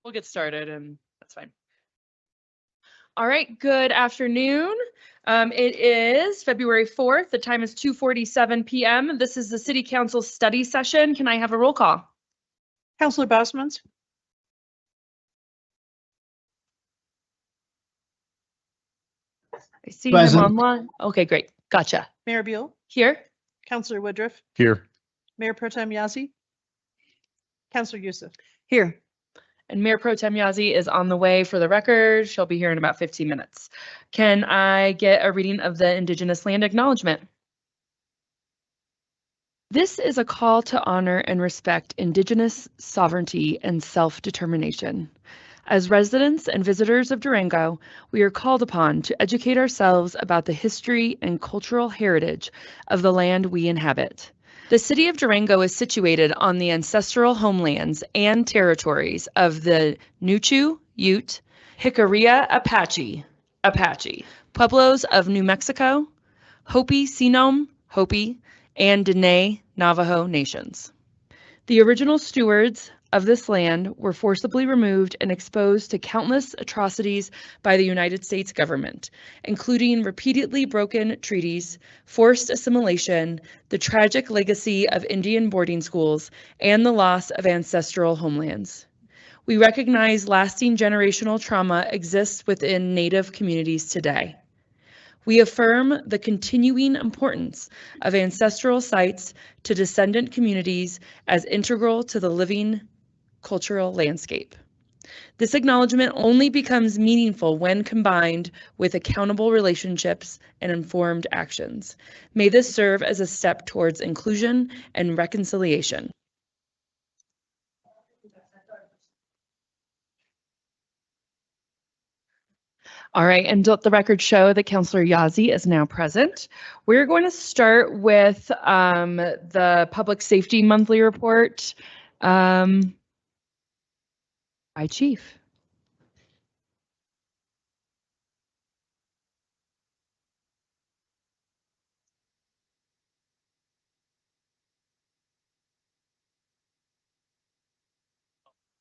We'll get started and that's fine. All right, good afternoon. It is February 4th. The time is 2:47 p.m. This is the City Council study session. Can I have a roll call? Councilor Bosmans. I see him online. Okay, great. Gotcha. Mayor Buell. Here. Councilor Woodruff. Here. Mayor Pro Tem Yazzie. Councilor Youssef. Here. And Mayor Pro Tem Yazzie is on the way for the record. She'll be here in about 15 minutes. Can I get a reading of the Indigenous Land Acknowledgement? This is a call to honor and respect Indigenous sovereignty and self-determination. As residents and visitors of Durango, we are called upon to educate ourselves about the history and cultural heritage of the land we inhabit. The city of Durango is situated on the ancestral homelands and territories of the Nuchu, Ute, Jicarilla Apache, Pueblos of New Mexico, Hopi Sinom, Hopi, and Dene Navajo nations. The original stewards of this land were forcibly removed and exposed to countless atrocities by the United States government, including repeatedly broken treaties, forced assimilation, the tragic legacy of Indian boarding schools, and the loss of ancestral homelands. We recognize lasting generational trauma exists within Native communities today. We affirm the continuing importance of ancestral sites to descendant communities as integral to the living cultural landscape. This acknowledgement only becomes meaningful when combined with accountable relationships and informed actions. May this serve as a step towards inclusion and reconciliation. All right, and let the record show that Councilor Yazzie is now present. We're going to start with the Public Safety Monthly Report by Chief.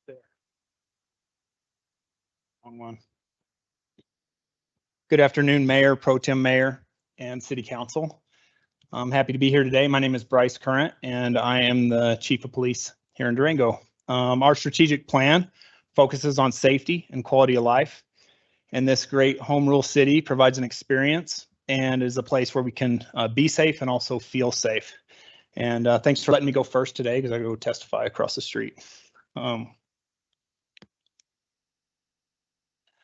There. Wrong one. Good afternoon, Mayor, Pro Tem Mayor, and City Council. I'm happy to be here today. My name is Bryce Current, and I am the Chief of Police here in Durango. Our strategic plan focuses on safety and quality of life, and this great home rule city provides an experience and is a place where we can be safe and also feel safe. And thanks for letting me go first today because I go testify across the street.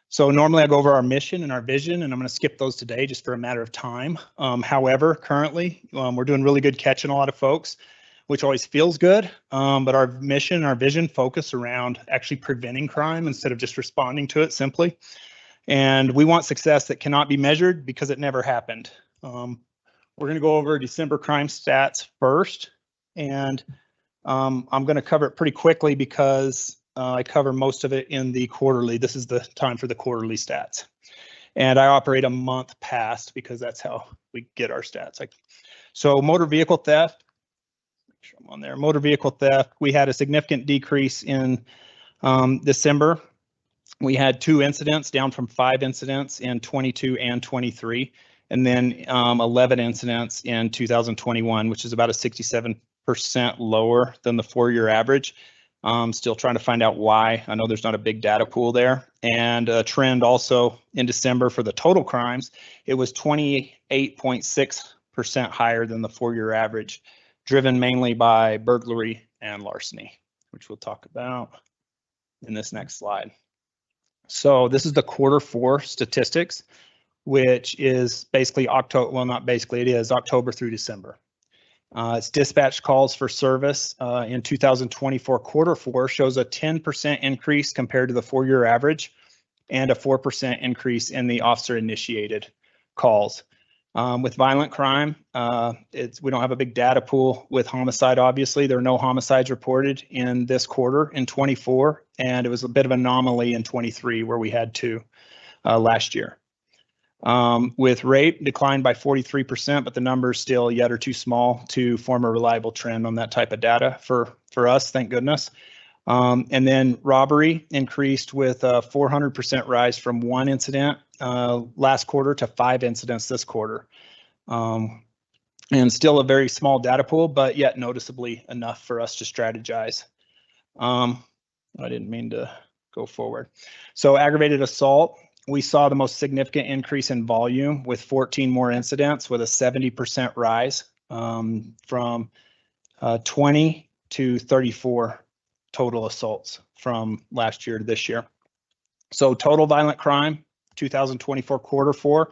So normally I go over our mission and our vision, and I'm going to skip those today just for a matter of time. However, currently we're doing really good catching a lot of folks, which always feels good. But our mission, our vision focus around actually preventing crime instead of just responding to it simply. And we want success that cannot be measured because it never happened. We're going to go over December crime stats first, and I'm going to cover it pretty quickly because I cover most of it in the quarterly. This is the time for the quarterly stats. And I operate a month past because that's how we get our stats. So motor vehicle theft, make sure I'm on there. Motor vehicle theft, we had a significant decrease in December. We had 2 incidents down from 5 incidents in 22 and 23, and then 11 incidents in 2021, which is about a 67% lower than the 4-year average. Still trying to find out why. I know there's not a big data pool there. And a trend also in December for the total crimes, it was 28.6% higher than the 4-year average, driven mainly by burglary and larceny, which we'll talk about in this next slide. So this is the Q4 statistics, which is basically October, well, not basically, it is October through December. It's dispatch calls for service in 2024 Q4 shows a 10% increase compared to the 4-year average and a 4% increase in the officer initiated calls. With violent crime, we don't have a big data pool with homicide. Obviously, there are no homicides reported in this quarter in 24, and it was a bit of an anomaly in 23 where we had 2 last year. With rape declined by 43%, but the numbers still yet are too small to form a reliable trend on that type of data for us, thank goodness. And then robbery increased with a 400% rise from 1 incident last quarter to 5 incidents this quarter. And still a very small data pool, but yet noticeably enough for us to strategize. I didn't mean to go forward. So aggravated assault, we saw the most significant increase in volume with 14 more incidents with a 70% rise from 20 to 34 total assaults from last year to this year. So total violent crime, 2024 quarter 4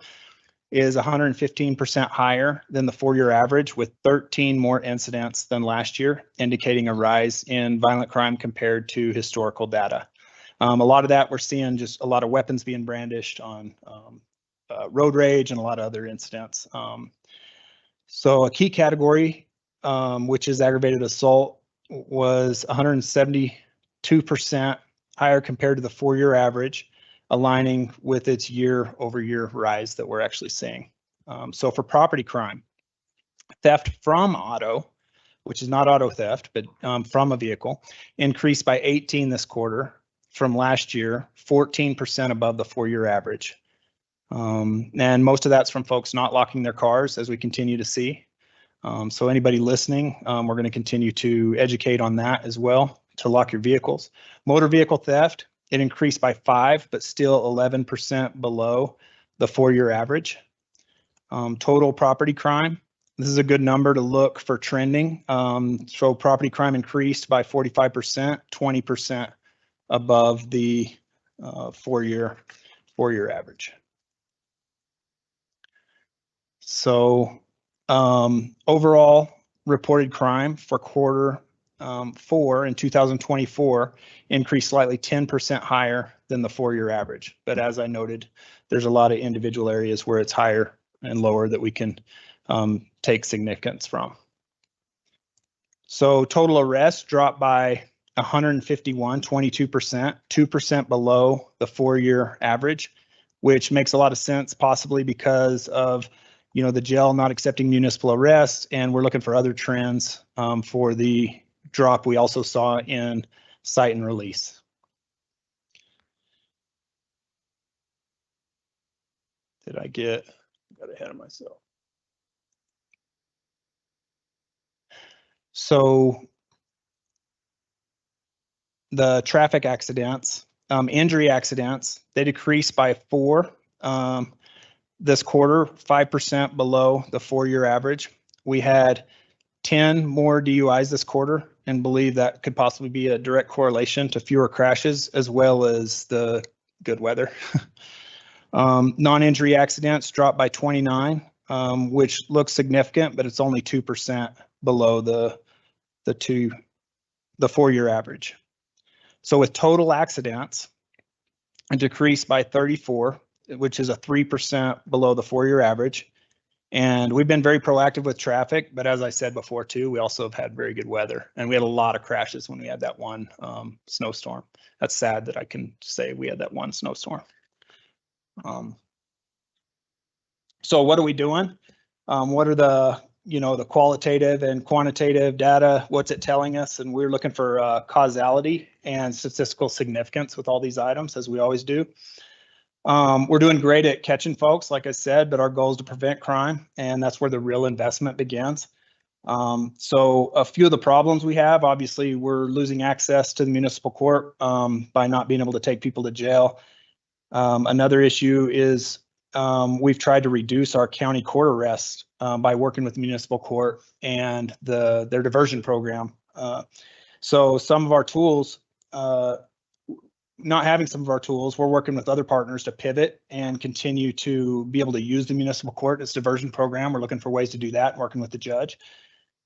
is 115% higher than the 4-year average with 13 more incidents than last year, indicating a rise in violent crime compared to historical data. A lot of that we're seeing just a lot of weapons being brandished on road rage and a lot of other incidents. So a key category, which is aggravated assault, was 172% higher compared to the 4-year average, aligning with its year-over-year rise that we're actually seeing. So for property crime, theft from auto, which is not auto theft, but from a vehicle, increased by 18 this quarter from last year, 14% above the 4-year average. And most of that's from folks not locking their cars, as we continue to see. So anybody listening, we're going to continue to educate on that as well, to lock your vehicles. Motor vehicle theft, it increased by 5, but still 11% below the 4-year average. Total property crime, this is a good number to look for trending. So property crime increased by 45%, 20% above the 4-year average. So overall reported crime for quarter 4 in 2024 increased slightly 10% higher than the 4-year average. But as I noted, there's a lot of individual areas where it's higher and lower that we can take significance from. So total arrests dropped by 151, 22%, 2% below the 4-year average, which makes a lot of sense, possibly because of the jail not accepting municipal arrests, and we're looking for other trends for the drop we also saw in cite and release. Did I got ahead of myself? So the traffic accidents, injury accidents, they decreased by 4 this quarter, 5% below the 4-year average. We had 10 more DUIs this quarter and believe that could possibly be a direct correlation to fewer crashes as well as the good weather. Non-injury accidents dropped by 29, which looks significant, but it's only 2% below the 4-year average. So with total accidents, it decreased by 34, which is a 3% below the 4-year average. And we've been very proactive with traffic, but as I said before too, we also have had very good weather, and we had a lot of crashes when we had that one snowstorm. That's sad that I can say we had that one snowstorm. So what are we doing? What are the the qualitative and quantitative data? What's it telling us? And we're looking for causality and statistical significance with all these items, as we always do. We're doing great at catching folks, like I said, but our goal is to prevent crime, and that's where the real investment begins. So a few of the problems we have, obviously, we're losing access to the municipal court by not being able to take people to jail. Another issue is we've tried to reduce our county court arrests by working with the municipal court and their diversion program. So some of our tools, not having some of our tools, we're working with other partners to pivot and continue to be able to use the municipal court as diversion program. We're looking for ways to do that and working with the judge.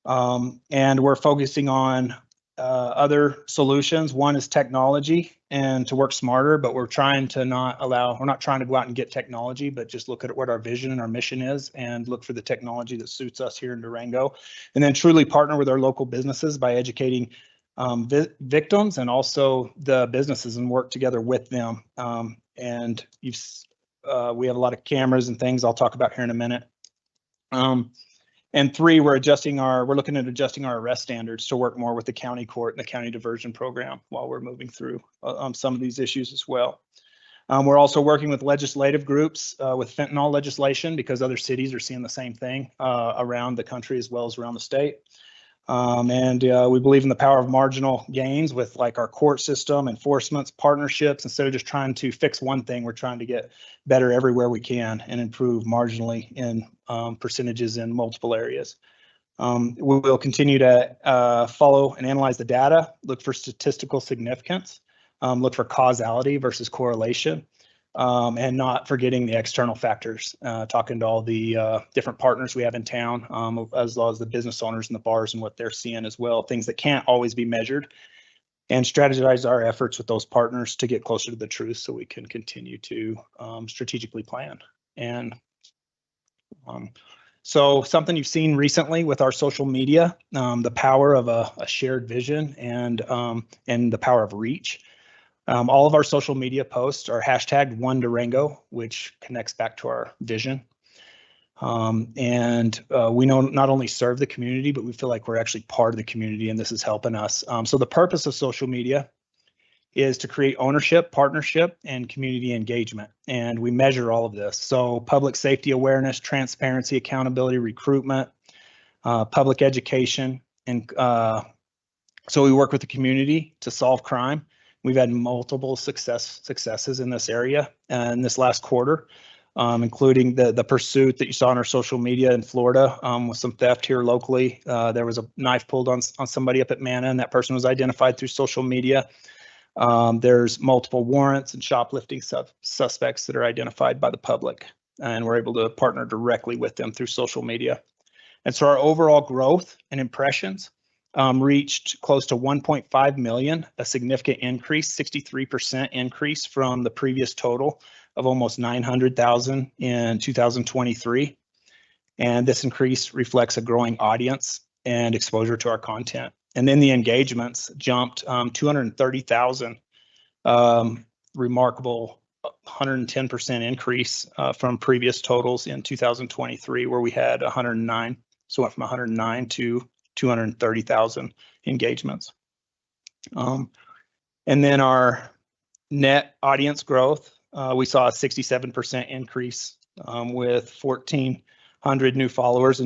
And we're focusing on other solutions. One is technology and to work smarter, but we're not trying to go out and get technology, but just look at what our vision and our mission is and look for the technology that suits us here in Durango. And then truly partner with our local businesses by educating victims and also the businesses and work together with them. And we have a lot of cameras and things I'll talk about here in a minute. And 3, we're looking at adjusting our arrest standards to work more with the county court and the county diversion program while we're moving through some of these issues as well. We're also working with legislative groups with fentanyl legislation because other cities are seeing the same thing around the country as well as around the state. And we believe in the power of marginal gains with like our court system, enforcements, partnerships. Instead of just trying to fix one thing, we're trying to get better everywhere we can and improve marginally in percentages in multiple areas. We will continue to follow and analyze the data, look for statistical significance, look for causality versus correlation, and not forgetting the external factors, talking to all the different partners we have in town, as well as the business owners and the bars and what they're seeing as well, things that can't always be measured, and strategize our efforts with those partners to get closer to the truth so we can continue to strategically plan. And so something you've seen recently with our social media, the power of a shared vision and the power of reach. All of our social media posts are hashtagged One Durango, which connects back to our vision. And we not only serve the community, but we feel like we're actually part of the community, and this is helping us. So the purpose of social media is to create ownership, partnership, and community engagement. And we measure all of this. So public safety awareness, transparency, accountability, recruitment, public education. And so we work with the community to solve crime. We've had multiple successes in this area in this last quarter, including the pursuit that you saw on our social media in Florida with some theft here locally. There was a knife pulled on somebody up at Manna, and that person was identified through social media. There's multiple warrants and shoplifting suspects that are identified by the public, and we're able to partner directly with them through social media. And so our overall growth and impressions reached close to 1.5 million, a significant increase, 63% increase from the previous total of almost 900,000 in 2023. And this increase reflects a growing audience and exposure to our content. And then the engagements jumped 230,000, remarkable 110% increase from previous totals in 2023, where we had 109. So it went from 109 to 230,000 engagements. And then our net audience growth, we saw a 67% increase with 1,400 new followers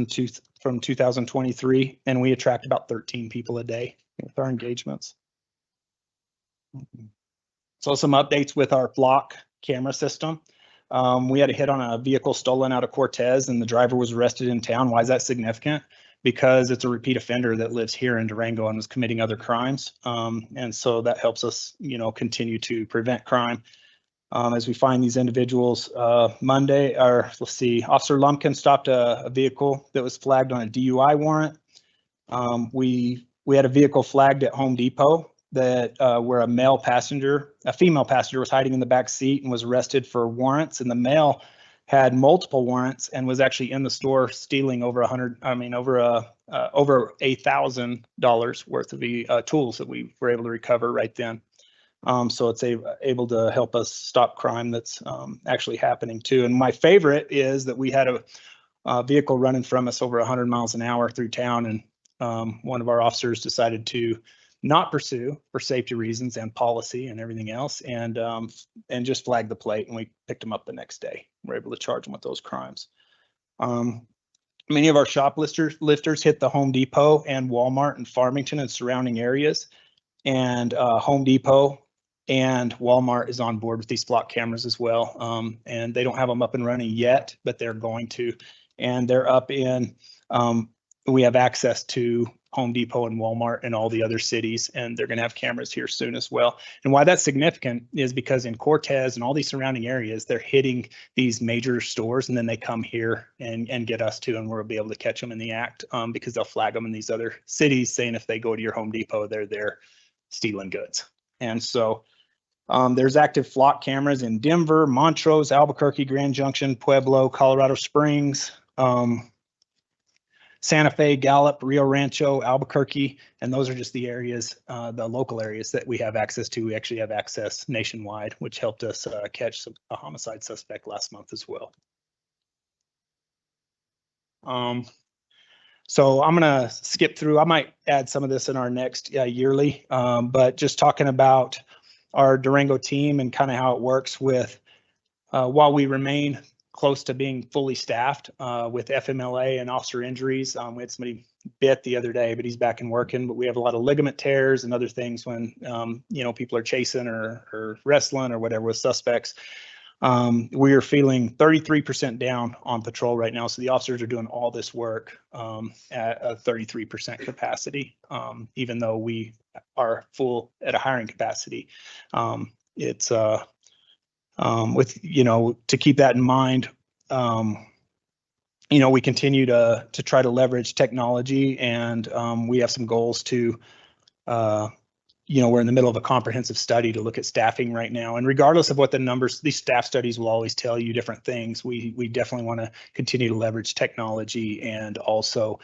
from 2023, and we attract about 13 people a day with our engagements. So some updates with our Flock camera system. We had a hit on a vehicle stolen out of Cortez, and the driver was arrested in town. Why is that significant? Because it's a repeat offender that lives here in Durango and was committing other crimes. And so that helps us, continue to prevent crime. As we find these individuals, Monday, Officer Lumpkin stopped a vehicle that was flagged on a DUI warrant. We had a vehicle flagged at Home Depot that where a female passenger was hiding in the back seat and was arrested for warrants, and the male had multiple warrants and was actually in the store stealing over $8,000 worth of tools that we were able to recover right then. So it's able to help us stop crime that's actually happening too. And my favorite is that we had a vehicle running from us over 100 miles an hour through town, and one of our officers decided to not pursue for safety reasons and policy and everything else, and just flagged the plate, and we picked him up the next day. We're able to charge him with those crimes. Many of our shoplifters hit the Home Depot and Walmart in Farmington and surrounding areas, and Home Depot and Walmart is on board with these Flock cameras as well. And they don't have them up and running yet, but they're going to, and they're up in, we have access to Home Depot and Walmart and all the other cities, and they're going to have cameras here soon as well. And why that's significant is because in Cortez and all these surrounding areas, they're hitting these major stores, and then they come here and get us too, and we'll be able to catch them in the act because they'll flag them in these other cities saying if they go to your Home Depot, they're there stealing goods. And so there's active Flock cameras in Denver, Montrose, Albuquerque, Grand Junction, Pueblo, Colorado Springs, Santa Fe, Gallup, Rio Rancho, Albuquerque, and those are just the areas, the local areas that we have access to. We actually have access nationwide, which helped us catch a homicide suspect last month as well. So I'm going to skip through. I might add some of this in our next yearly, but just talking about our Durango team and kind of how it works with, while we remain close to being fully staffed with FMLA and officer injuries. We had somebody bit the other day, but he's back and working. But we have a lot of ligament tears and other things when people are chasing or wrestling or whatever with suspects. We are feeling 33% down on patrol right now. So the officers are doing all this work at a 33% capacity, even though we are full at a hiring capacity. It's with, to keep that in mind, we continue to try to leverage technology, and we have some goals to, we're in the middle of a comprehensive study to look at staffing right now. And regardless of what the numbers, these staff studies will always tell you different things. We definitely want to continue to leverage technology, and also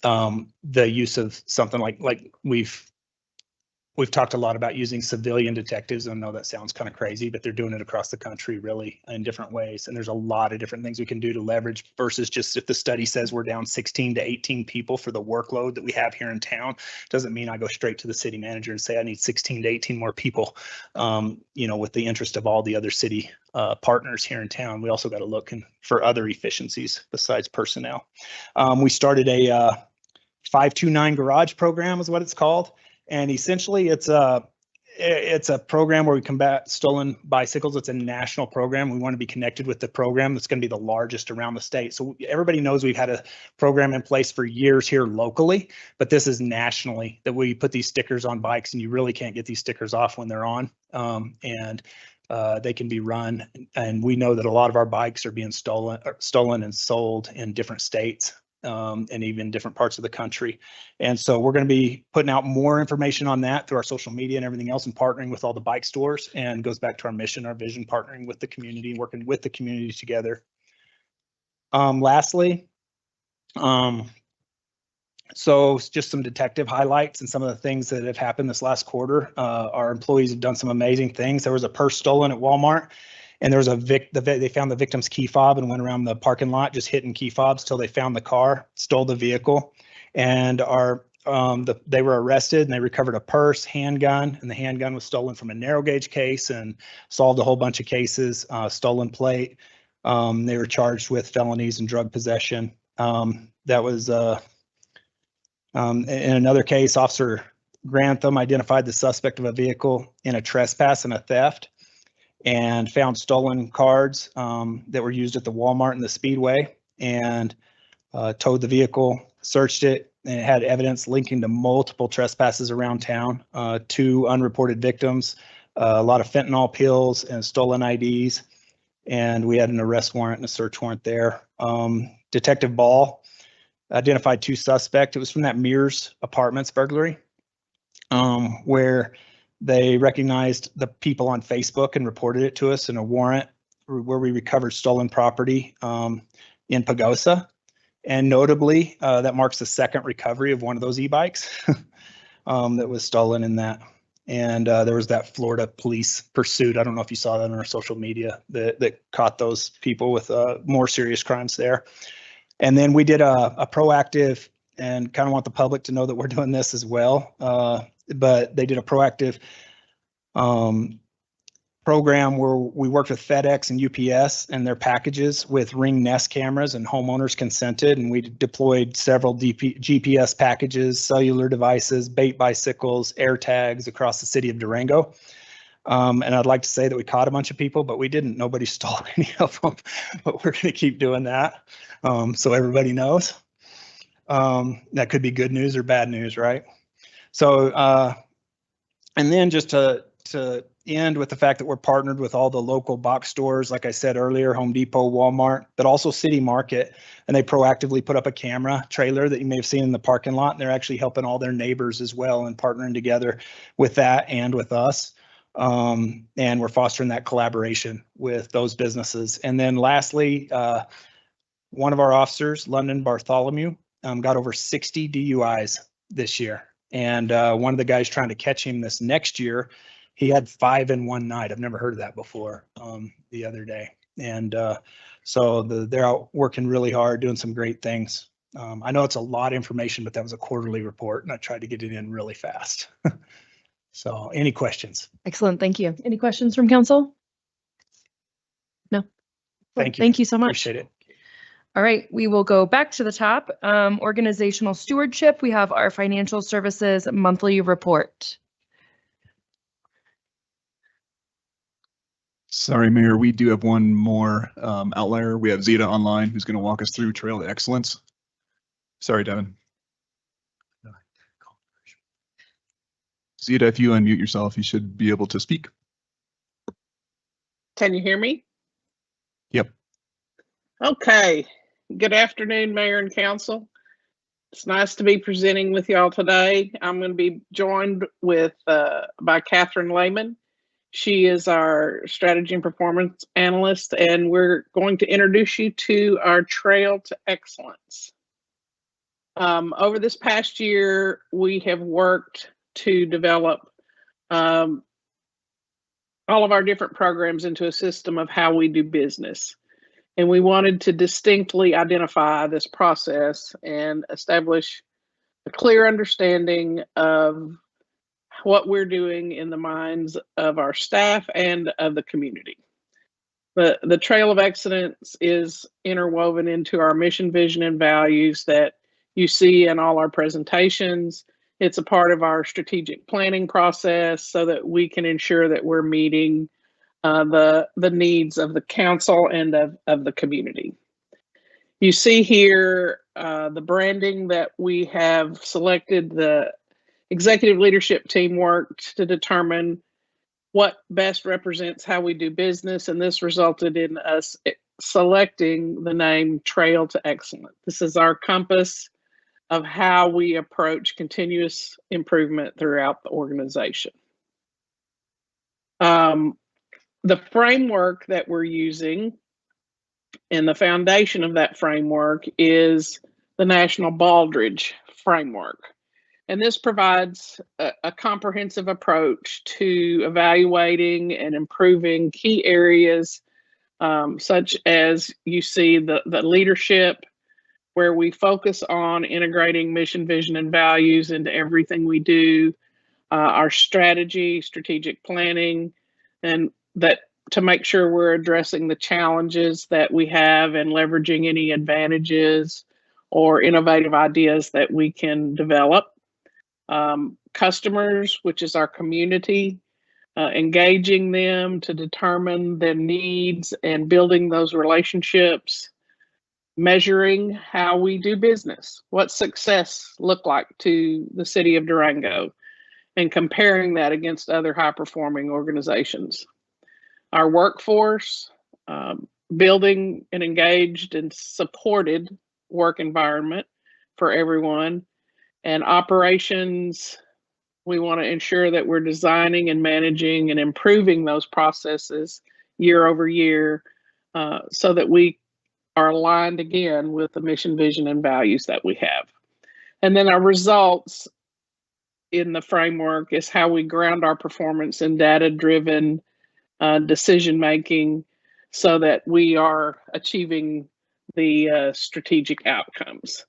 the use of something like we've talked a lot about using civilian detectives. I know that sounds kind of crazy, but they're doing it across the country really in different ways. And there's a lot of different things we can do to leverage versus just if the study says we're down 16 to 18 people for the workload that we have here in town, doesn't mean I go straight to the city manager and say I need 16 to 18 more people, with the interest of all the other city partners here in town. We also got to look for other efficiencies besides personnel. We started a 529 garage program is what it's called. And essentially, it's a program where we combat stolen bicycles. It's a national program. We want to be connected with the program that's going to be the largest around the state. So everybody knows we've had a program in place for years here locally, but this is nationally that we put these stickers on bikes, and you really can't get these stickers off when they're on. They can be run, and we know that a lot of our bikes are being stolen and sold in different states. And even different parts of the country. And so we're going to be putting out more information on that through our social media and everything else, and partnering with all the bike stores, and goes back to our mission, our vision, partnering with the community, working with the community together. Lastly, so just some detective highlights and some of the things that have happened this last quarter. Our employees have done some amazing things. There was a purse stolen at Walmart, and there was they found the victim's key fob and went around the parking lot just hitting key fobs till they found the car, stole the vehicle, and they were arrested, and they recovered a purse, handgun, and the handgun was stolen from a narrow gauge case, and solved a whole bunch of cases. Stolen plate. They were charged with felonies and drug possession. That was in another case, Officer Grantham identified the suspect of a vehicle in a trespass and a theft, and found stolen cards that were used at the Walmart and the Speedway, and towed the vehicle, searched it, and it had evidence linking to multiple trespasses around town, 2 unreported victims, a lot of fentanyl pills and stolen IDs, and we had an arrest warrant and a search warrant there. Detective Ball identified 2 suspects. It was from that Mears Apartments burglary, where they recognized the people on Facebook and reported it to us in a warrant where we recovered stolen property in Pagosa. And notably, that marks the 2nd recovery of one of those e-bikes that was stolen in that. And there was that Florida police pursuit. I don't know if you saw that on our social media that caught those people with more serious crimes there. And then we did a proactive, and kind of want the public to know that we're doing this as well. But they did a proactive program where we worked with FedEx and UPS and their packages with Ring Nest cameras, and homeowners consented, and we deployed several GPS packages, cellular devices, bait bicycles, air tags across the city of Durango. And I'd like to say that we caught a bunch of people, but we didn't. Nobody stole any of them, but we're going to keep doing that. So everybody knows. That could be good news or bad news, right? So, and then just to end with the fact that we're partnered with all the local box stores, like I said earlier, Home Depot, Walmart, but also City Market, and they proactively put up a camera trailer that you may have seen in the parking lot, and they're actually helping all their neighbors as well and partnering together with that and with us. And we're fostering that collaboration with those businesses. And then lastly, one of our officers, London Bartholomew, got over 60 DUIs this year. And one of the guys trying to catch him this next year, he had 5 in one night. I've never heard of that before the other day. And so they're out working really hard, doing some great things. I know it's a lot of information, but that was a quarterly report and I tried to get it in really fast. So any questions? Excellent. Thank you. Any questions from council? No. Thank you. Thank you so much. Appreciate it. All right, we will go back to the top. Organizational stewardship. We have our financial services monthly report. Sorry, Mayor, we do have one more outlier. We have Zeta online who's going to walk us through Trail to Excellence. Sorry, Devin. Zeta, if you unmute yourself, you should be able to speak. Can you hear me? Yep. Okay. Good afternoon, Mayor and Council. It's nice to be presenting with y'all today. I'm going to be joined with by Catherine Lehman. She is our strategy and performance analyst, and we're going to introduce you to our Trail to Excellence. Over this past year, we have worked to develop all of our different programs into a system of how we do business. And we wanted to distinctly identify this process and establish a clear understanding of what we're doing in the minds of our staff and of the community. The Trail of Excellence is interwoven into our mission, vision, and values that you see in all our presentations. It's a part of our strategic planning process so that we can ensure that we're meeting the needs of the council and of the community. You see here the branding that we have selected. The executive leadership team worked to determine what best represents how we do business, and this resulted in us selecting the name Trail to Excellence. This is our compass of how we approach continuous improvement throughout the organization. The framework that we're using and the foundation of that framework is the National Baldrige Framework. And this provides a comprehensive approach to evaluating and improving key areas, such as you see the leadership, where we focus on integrating mission, vision, and values into everything we do, our strategy, strategic planning, and that to make sure we're addressing the challenges that we have and leveraging any advantages or innovative ideas that we can develop. Customers, which is our community, engaging them to determine their needs and building those relationships. Measuring how we do business, what success look like to the city of Durango, and comparing that against other high-performing organizations. Our workforce, building an engaged and supported work environment for everyone, and operations, we want to ensure that we're designing and managing and improving those processes year over year so that we are aligned again with the mission, vision, and values that we have. And then our results in the framework is how we ground our performance in data-driven decision-making so that we are achieving the strategic outcomes.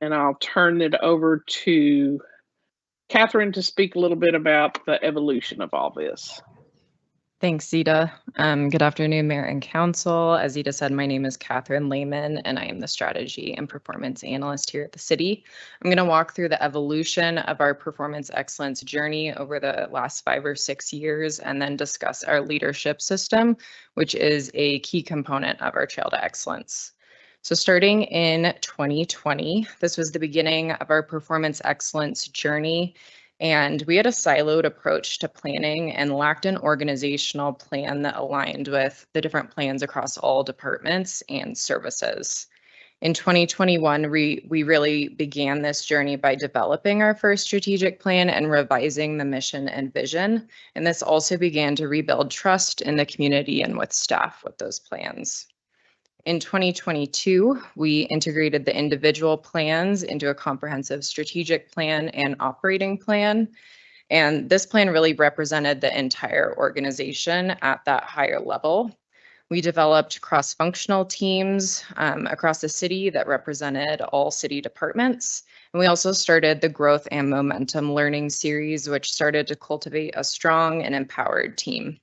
And I'll turn it over to Catherine to speak a little bit about the evolution of all this. Thanks, Zeta. Good afternoon, Mayor and Council. As Zeta said, my name is Catherine Lehman, and I am the Strategy and Performance Analyst here at the city. I'm going to walk through the evolution of our performance excellence journey over the last 5 or 6 years, and then discuss our leadership system, which is a key component of our Trail to Excellence. So starting in 2020, this was the beginning of our performance excellence journey. And we had a siloed approach to planning and lacked an organizational plan that aligned with the different plans across all departments and services. In 2021, we really began this journey by developing our first strategic plan and revising the mission and vision. And this also began to rebuild trust in the community and with staff with those plans. In 2022, we integrated the individual plans into a comprehensive strategic plan and operating plan. And this plan really represented the entire organization at that higher level. We developed cross-functional teams across the city that represented all city departments. And we also started the Growth and Momentum Learning Series, which started to cultivate a strong and empowered team.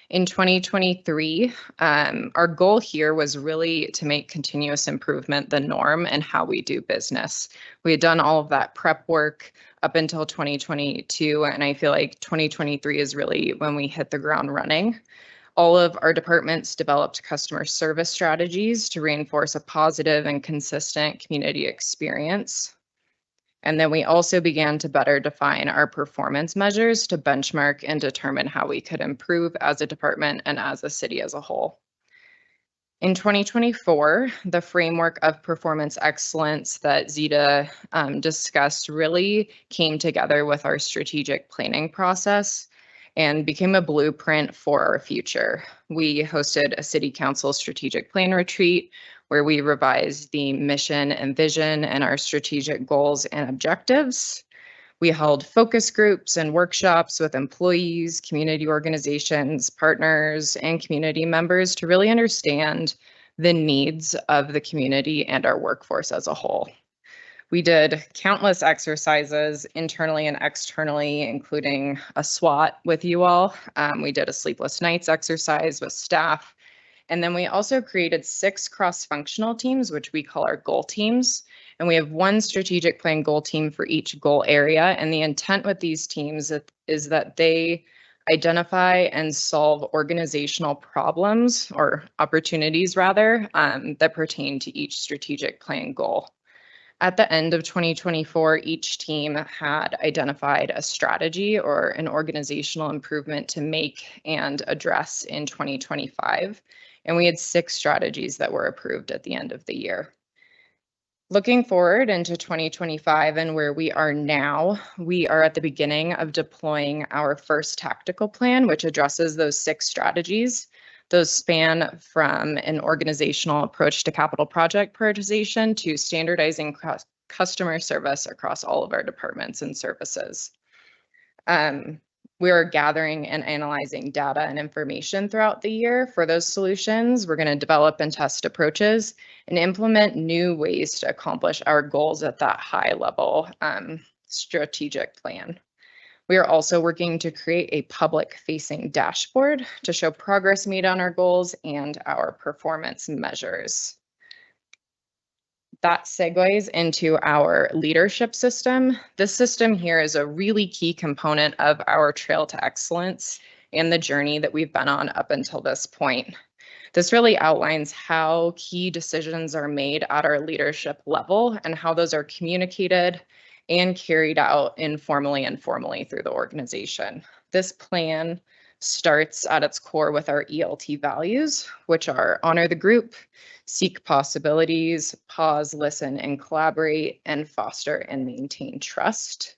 In 2023, our goal here was really to make continuous improvement the norm and how we do business. We had done all of that prep work up until 2022, and I feel like 2023 is really when we hit the ground running. All of our departments developed customer service strategies to reinforce a positive and consistent community experience. And then we also began to better define our performance measures to benchmark and determine how we could improve as a department and as a city as a whole. In 2024, the framework of performance excellence that Zita discussed really came together with our strategic planning process and became a blueprint for our future. We hosted a city council strategic plan retreat where we revised the mission and vision and our strategic goals and objectives. We held focus groups and workshops with employees, community organizations, partners, and community members to really understand the needs of the community and our workforce as a whole. We did countless exercises internally and externally, including a SWOT with you all. We did a sleepless nights exercise with staff. And then we also created 6 cross-functional teams, which we call our goal teams. And we have 1 strategic plan goal team for each goal area. And the intent with these teams is that they identify and solve organizational problems or opportunities rather that pertain to each strategic plan goal. At the end of 2024, each team had identified a strategy or an organizational improvement to make and address in 2025. And we had 6 strategies that were approved at the end of the year. Looking forward into 2025 and where we are now, we are at the beginning of deploying our first tactical plan, which addresses those 6 strategies. Those span from an organizational approach to capital project prioritization to standardizing customer service across all of our departments and services. We are gathering and analyzing data and information throughout the year for those solutions. We're going to develop and test approaches and implement new ways to accomplish our goals at that high level strategic plan. We are also working to create a public-facing dashboard to show progress made on our goals and our performance measures. That segues into our leadership system. This system here is a really key component of our Trail to Excellence and the journey that we've been on up until this point. This really outlines how key decisions are made at our leadership level and how those are communicated and carried out informally and formally through the organization. This plan starts at its core with our ELT values, which are honor the group, seek possibilities, pause, listen, and collaborate, and foster and maintain trust.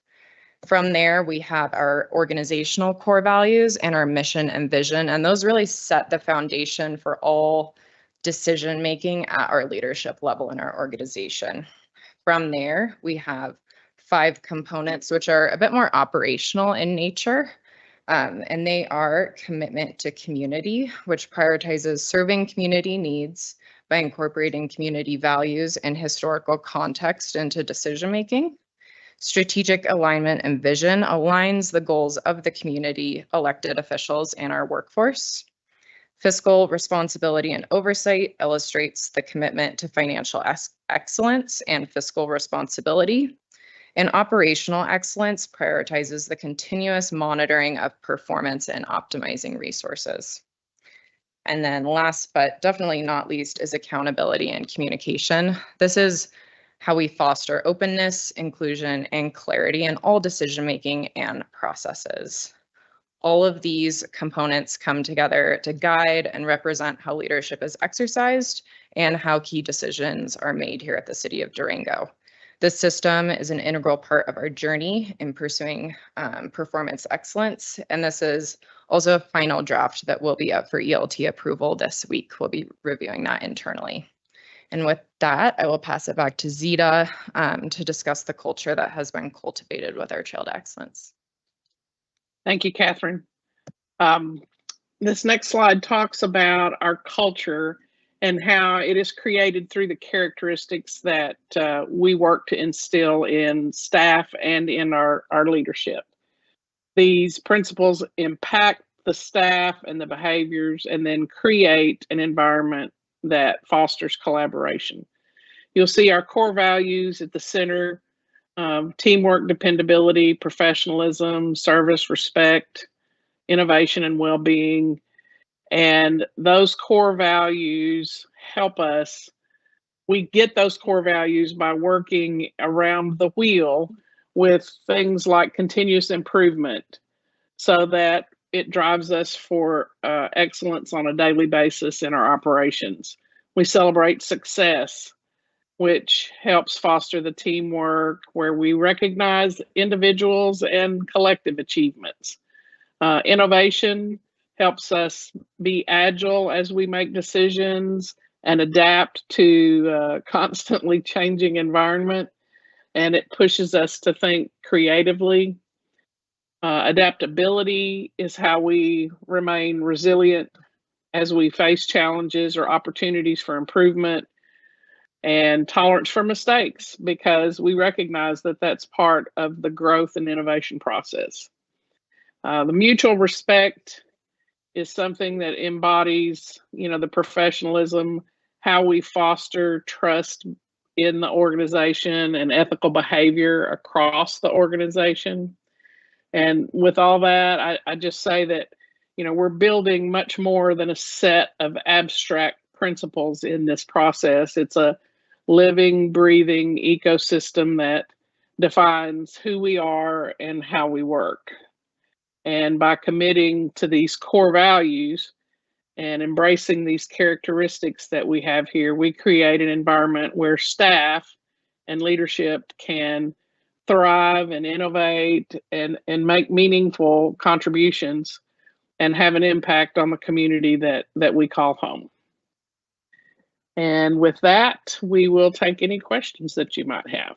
From there, we have our organizational core values and our mission and vision, and those really set the foundation for all decision-making at our leadership level in our organization. From there, we have 5 components, which are a bit more operational in nature. And they are commitment to community, which prioritizes serving community needs by incorporating community values and historical context into decision-making. Strategic alignment and vision aligns the goals of the community, elected officials, and our workforce. Fiscal responsibility and oversight illustrates the commitment to financial excellence and fiscal responsibility. And operational excellence prioritizes the continuous monitoring of performance and optimizing resources. And then last but definitely not least is accountability and communication. This is how we foster openness, inclusion, and clarity in all decision-making and processes. All of these components come together to guide and represent how leadership is exercised and how key decisions are made here at the City of Durango. This system is an integral part of our journey in pursuing performance excellence, and this is also a final draft that will be up for ELT approval this week. We'll be reviewing that internally. And with that, I will pass it back to Zita to discuss the culture that has been cultivated with our Trail to Excellence. Thank you, Catherine. This next slide talks about our culture and how it is created through the characteristics that we work to instill in staff and in our leadership. These principles impact the staff and the behaviors and then create an environment that fosters collaboration. You'll see our core values at the center: teamwork, dependability, professionalism, service, respect, innovation, and well-being. And those core values help us. We get those core values by working around the wheel with things like continuous improvement, so that it drives us for excellence on a daily basis in our operations. We celebrate success, which helps foster the teamwork where we recognize individuals and collective achievements. Innovation helps us be agile as we make decisions and adapt to a constantly changing environment, and it pushes us to think creatively. Adaptability is how we remain resilient as we face challenges or opportunities for improvement, and tolerance for mistakes, because we recognize that that's part of the growth and innovation process. The mutual respect is something that embodies, the professionalism, how we foster trust in the organization and ethical behavior across the organization. And with all that, I just say that, we're building much more than a set of abstract principles in this process. It's a living, breathing ecosystem that defines who we are and how we work. And by committing to these core values and embracing these characteristics that we have here, we create an environment where staff and leadership can thrive and innovate and make meaningful contributions and have an impact on the community that we call home. And with that, we will take any questions that you might have.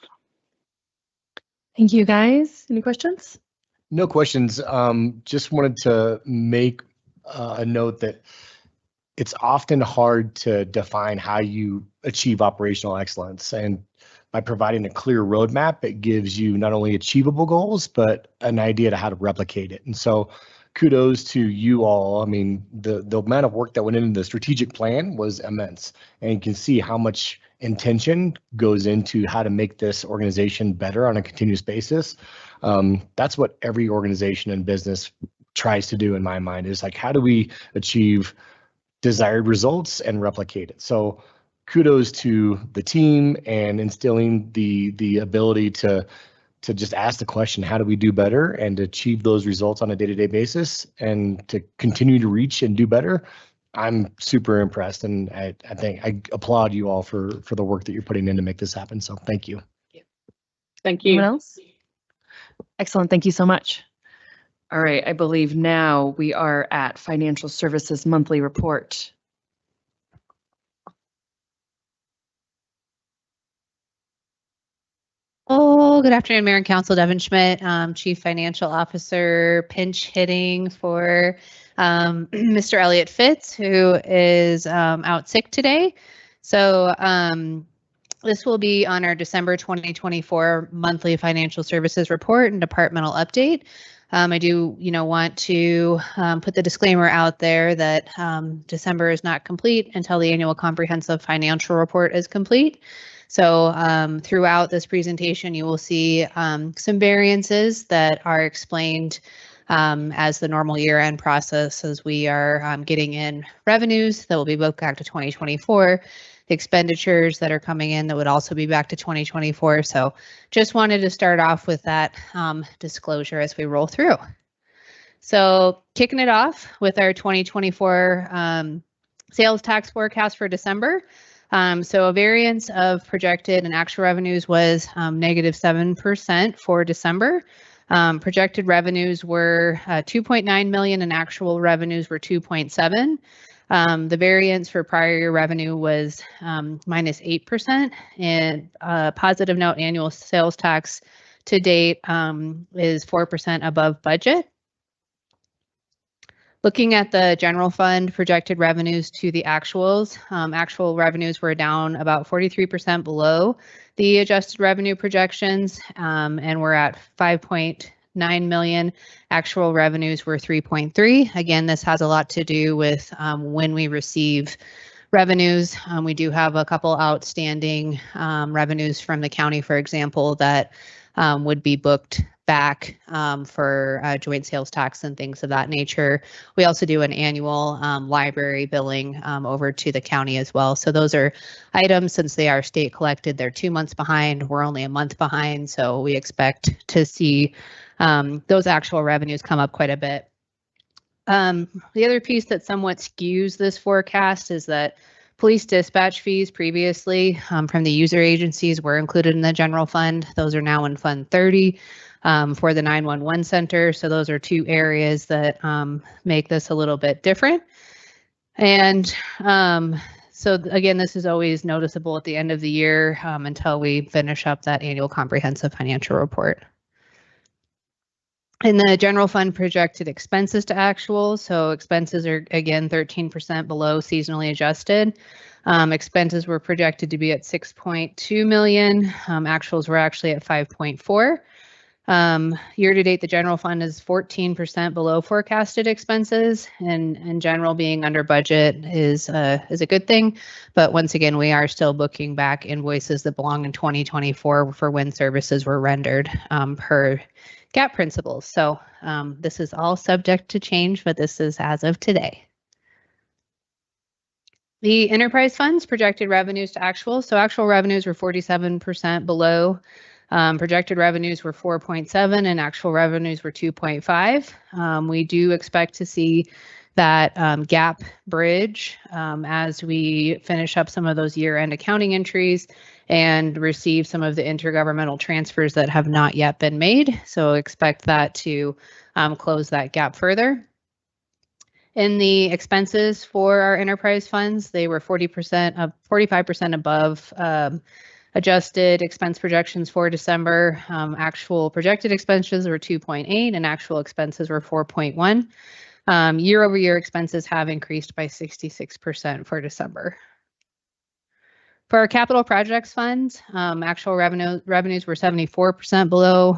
Thank you, guys. Any questions? No questions. Just wanted to make a note that it's often hard to define how you achieve operational excellence. And by providing a clear roadmap, it gives you not only achievable goals, but an idea to how to replicate it. And so kudos to you all. I mean, the amount of work that went into the strategic plan was immense. And you can see how much intention goes into how to make this organization better on a continuous basis. That's what every organization and business tries to do in my mind, is like, how do we achieve desired results and replicate it? So kudos to the team and instilling the ability to just ask the question, how do we do better, and to achieve those results on a day-to-day basis and to continue to reach and do better. I'm super impressed, and I think I applaud you all for the work that you're putting in to make this happen. So thank you. Thank you. Anyone else? Excellent. Thank you so much. All right. I believe now we are at Financial Services Monthly Report. Oh, good afternoon, Mayor and Council. Devin Schmidt, Chief Financial Officer, pinch hitting for Mr. Elliot Fitz, who is out sick today. So this will be on our December 2024 monthly financial services report and departmental update. I do, want to put the disclaimer out there that December is not complete until the annual comprehensive financial report is complete. So throughout this presentation, you will see some variances that are explained as the normal year-end process, as we are getting in revenues that will be booked back to 2024, the expenditures that are coming in that would also be back to 2024. So just wanted to start off with that disclosure as we roll through. So kicking it off with our 2024 sales tax forecast for December. So a variance of projected and actual revenues was -7% for December. Projected revenues were 2.9 million and actual revenues were 2.7. The variance for prior year revenue was -8%, and positive note, annual sales tax to date is 4% above budget. Looking at the general fund projected revenues to the actuals, actual revenues were down about 43% below the adjusted revenue projections, and we're at 5.9 million. Actual revenues were 3.3. Again, this has a lot to do with when we receive revenues. We do have a couple outstanding revenues from the county, for example, that would be booked back for joint sales tax and things of that nature. We also do an annual library billing over to the county as well. So those are items, since they are state collected, they're 2 months behind. We're only a month behind. So we expect to see those actual revenues come up quite a bit. The other piece that somewhat skews this forecast is that police dispatch fees previously from the user agencies were included in the general fund. Those are now in Fund 30 for the 911 center. So those are two areas that make this a little bit different. And so again, this is always noticeable at the end of the year until we finish up that annual comprehensive financial report. In the general fund projected expenses to actuals, so expenses are again 13% below seasonally adjusted. Expenses were projected to be at 6.2 million. Actuals were actually at 5.4. Year to date, the general fund is 14% below forecasted expenses, and general being under budget is a good thing. But once again, we are still booking back invoices that belong in 2024 for when services were rendered per GAAP principles. So this is all subject to change, but this is as of today. The enterprise funds projected revenues to actual. So actual revenues were 47% below. Projected revenues were 4.7 and actual revenues were 2.5. We do expect to see that GAAP bridge as we finish up some of those year-end accounting entries and receive some of the intergovernmental transfers that have not yet been made. So expect that to close that gap further. In the expenses for our enterprise funds, they were 45% above adjusted expense projections for December. Actual projected expenses were 2.8 and actual expenses were 4.1. Year over year expenses have increased by 66% for December. For our capital projects funds, actual revenues were 74% below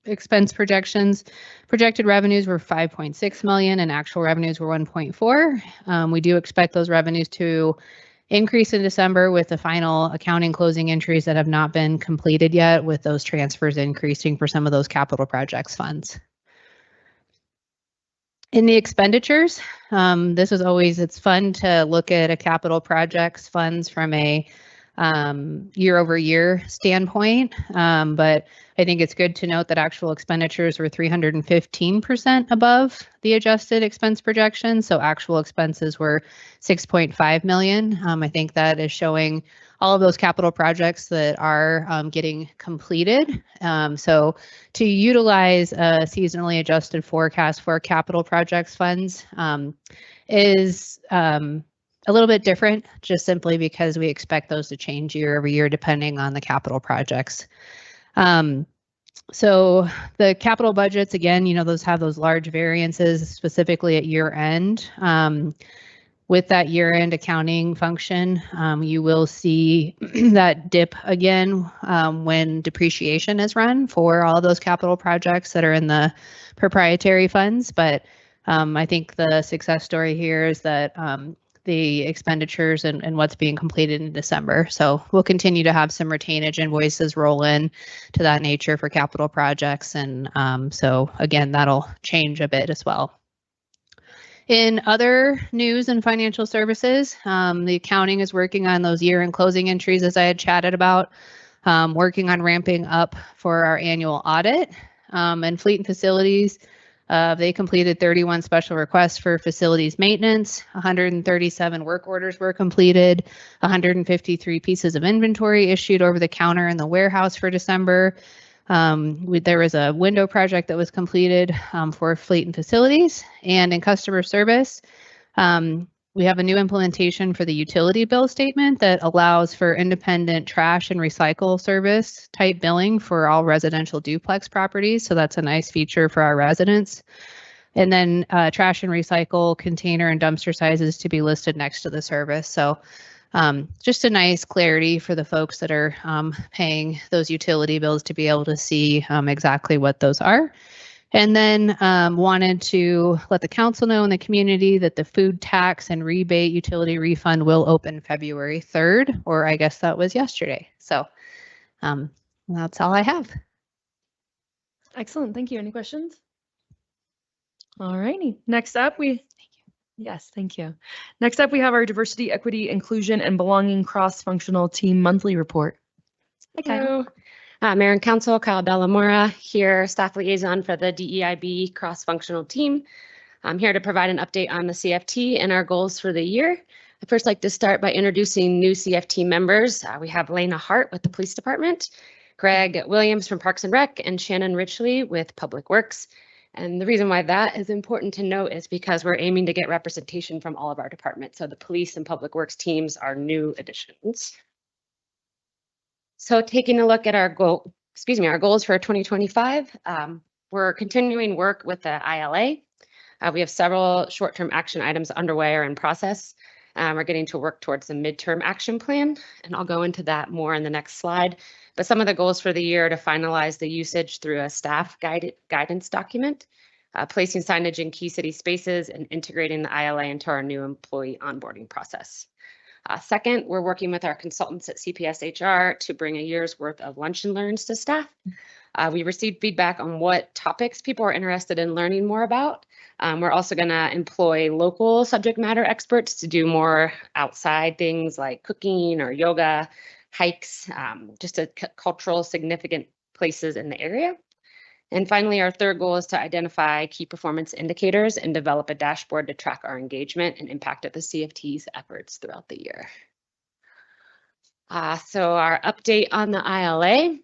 expense projections. Projected revenues were 5.6 million and actual revenues were 1.4. We do expect those revenues to increase in December with the final accounting closing entries that have not been completed yet, with those transfers increasing for some of those capital projects funds. In the expenditures, this is always, it's fun to look at a capital projects funds from a year over year standpoint, but I think it's good to note that actual expenditures were 315% above the adjusted expense projection. So actual expenses were 6.5 million. I think that is showing all of those capital projects that are getting completed. So to utilize a seasonally adjusted forecast for capital projects funds is a little bit different, just simply because we expect those to change year over year depending on the capital projects. So the capital budgets, again, those have those large variances, specifically at year end. With that year end accounting function, you will see that dip again when depreciation is run for all those capital projects that are in the proprietary funds. But I think the success story here is that the expenditures and what's being completed in December. So we'll continue to have some retainage invoices roll in to that nature for capital projects. And so again, that'll change a bit as well. In other news and financial services, the accounting is working on those year-end closing entries, as I had chatted about, working on ramping up for our annual audit. And fleet and facilities, they completed 31 special requests for facilities maintenance, 137 work orders were completed, 153 pieces of inventory issued over the counter in the warehouse for December. There was a window project that was completed for fleet and facilities. And in customer service, we have a new implementation for the utility bill statement that allows for independent trash and recycle service type billing for all residential duplex properties. So that's a nice feature for our residents. And then trash and recycle container and dumpster sizes to be listed next to the service. So just a nice clarity for the folks that are paying those utility bills to be able to see exactly what those are. And then wanted to let the council know and the community that the food tax and rebate utility refund will open February 3rd, or I guess that was yesterday. So that's all I have. Excellent. Thank you. Any questions? All righty. Next up, Yes, thank you. Next up, we have our Diversity, Equity, Inclusion, and Belonging Cross-Functional Team Monthly Report. Hi, Kyle. Hello. Mayor and Council, Kyle Delamora here, staff liaison for the DEIB cross-functional team. I'm here to provide an update on the CFT and our goals for the year. I'd first like to start by introducing new CFT members. We have Lena Hart with the Police Department, Greg Williams from Parks and Rec, and Shannon Richley with Public Works. And the reason why that is important to note is because we're aiming to get representation from all of our departments. So the police and public works teams are new additions. So taking a look at our goals for 2025, we're continuing work with the ILA. We have several short-term action items underway or in process. We're getting to work towards the midterm action plan, and I'll go into that more in the next slide. But some of the goals for the year are to finalize the usage through a staff guidance document, placing signage in key city spaces, and integrating the ILA into our new employee onboarding process. Second, we're working with our consultants at CPS-HR to bring a year's worth of lunch and learns to staff. We received feedback on what topics people are interested in learning more about. We're also going to employ local subject matter experts to do more outside things like cooking or yoga, hikes, just a cultural significant places in the area. And finally, our third goal is to identify key performance indicators and develop a dashboard to track our engagement and impact of the CFT's efforts throughout the year. So our update on the ILA,